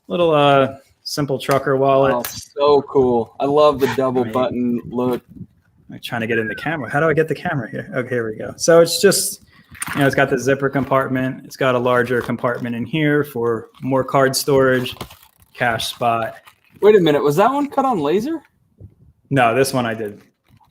Speaker 2: little simple trucker wallet.
Speaker 1: Oh, so cool. I love the double button look.
Speaker 2: I'm trying to get in the camera. How do I get the camera here? Okay, here we go. So it's just, it's got the zipper compartment. It's got a larger compartment in here for more card storage, cash spot.
Speaker 1: Wait a minute. Was that one cut on laser?
Speaker 2: No, this one I did.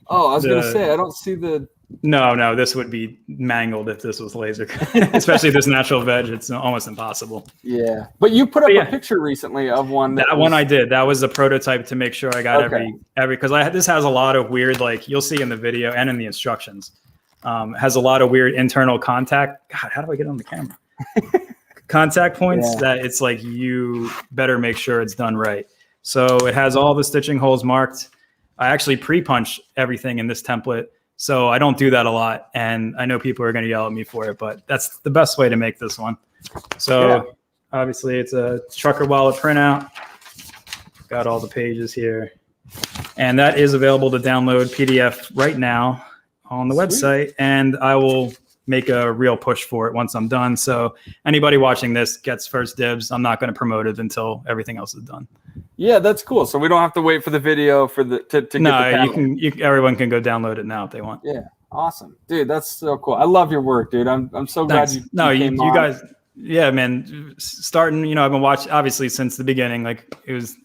Speaker 1: Oh, I was going to say, I don't see the
Speaker 2: No, this would be mangled if this was laser, especially this natural veg. It's almost impossible.
Speaker 1: Yeah, but you put up a picture recently of one.
Speaker 2: That one I did. That was a prototype to make sure I got every because this has a lot of weird, like you'll see in the video and in the instructions, has a lot of weird internal contact. God, how do I get on the camera? Contact points that it's like you better make sure it's done right. So it has all the stitching holes marked. I actually pre-punch everything in this template. So I don't do that a lot. And I know people are going to yell at me for it, but that's the best way to make this one. So obviously it's a trucker wallet printout. Got all the pages here. And that is available to download PDF right now on the website. And I will make a real push for it once I'm done. So anybody watching this gets first dibs. I'm not going to promote it until everything else is done.
Speaker 1: Yeah, that's cool. So we don't have to wait for the video for the to get the panel.
Speaker 2: Everyone can go download it now if they want.
Speaker 1: Yeah, awesome, dude. That's so cool. I love your work, dude. I'm so glad you.
Speaker 2: No, you guys. Yeah, man. Starting, I've been watching obviously since the beginning. Like it was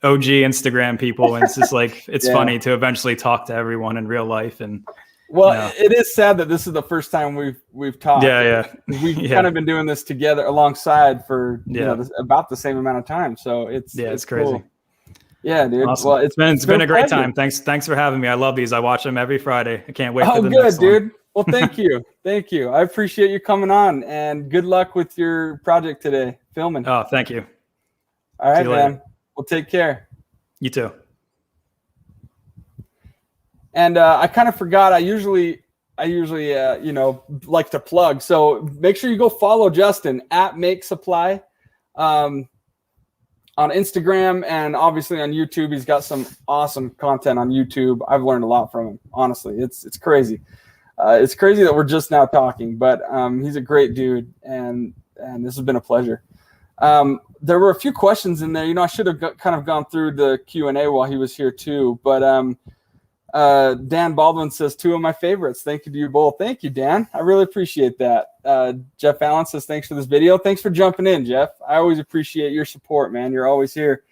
Speaker 2: OG Instagram people, and it's just like it's funny to eventually talk to everyone in real life. And
Speaker 1: it is sad that this is the first time we've talked. We've kind of been doing this together alongside for about the same amount of time. So it's crazy. Cool. Yeah, dude.
Speaker 2: Awesome.
Speaker 1: Well,
Speaker 2: it's been a great time. Thanks for having me. I love these. I watch them every Friday. I can't wait for the next one.
Speaker 1: Dude. Well, thank you. Thank you. I appreciate you coming on, and good luck with your project today, filming.
Speaker 2: Oh, thank you.
Speaker 1: All right, man. Well, take care.
Speaker 2: You too.
Speaker 1: And I kind of forgot. I usually like to plug. So make sure you go follow Justin at Make Supply on Instagram, and obviously on YouTube. He's got some awesome content on YouTube. I've learned a lot from him. Honestly, it's crazy. It's crazy that we're just now talking, but he's a great dude, and this has been a pleasure. There were a few questions in there. I should have kind of gone through the Q&A while he was here too, but Dan Baldwin says 2 of my favorites. Thank you to you both. Thank you, Dan. I really appreciate that. Jeff Allen says thanks for this video. Thanks for jumping in, Jeff. I always appreciate your support, man. You're always here.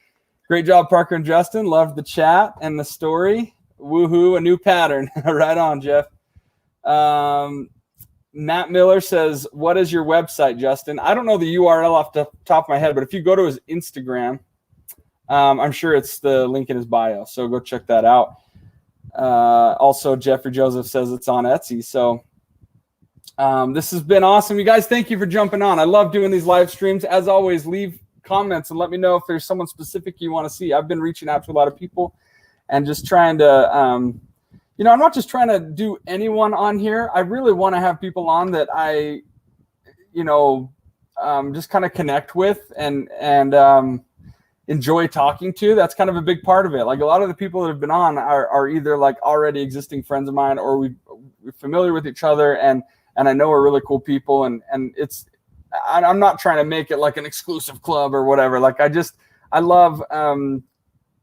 Speaker 1: Great job, Parker and Justin. Loved the chat and the story. Woohoo, a new pattern. Right on, Jeff. Matt Miller says, what is your website, Justin? I don't know the URL off the top of my head, but if you go to his Instagram, I'm sure it's the link in his bio. So go check that out. Also, Jeffrey Joseph says it's on Etsy. So this has been awesome. You guys, thank you for jumping on. I love doing these live streams. As always, leave comments and let me know if there's someone specific you want to see. I've been reaching out to a lot of people and just trying to, I'm not just trying to do anyone on here. I really want to have people on that I, just kind of connect with and enjoy talking to. That's kind of a big part of it. Like a lot of the people that have been on are either like already existing friends of mine, or we're familiar with each other, and I know are really cool people. And I'm not trying to make it like an exclusive club or whatever. Like I love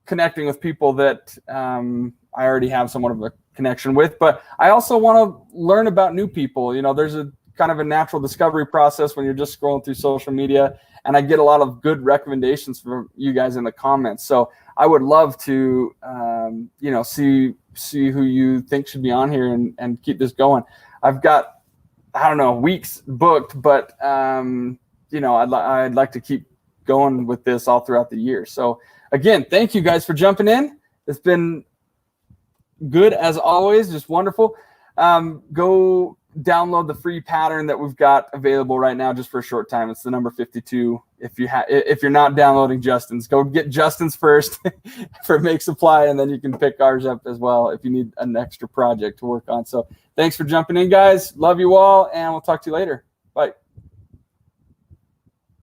Speaker 1: connecting with people that I already have somewhat of a connection with, but I also want to learn about new people. There's a kind of a natural discovery process when you're just scrolling through social media, and I get a lot of good recommendations from you guys in the comments. So I would love to, see who you think should be on here and keep this going. I've got, weeks booked, but I'd like to keep going with this all throughout the year. So again, thank you guys for jumping in. It's been good as always, just wonderful. Go download the free pattern that we've got available right now just for a short time. It's the number 52. If you're not downloading Justin's, go get Justin's first for Make Supply, and then you can pick ours up as well if you need an extra project to work on. So thanks for jumping in, guys. Love you all, and we'll talk to you later. Bye.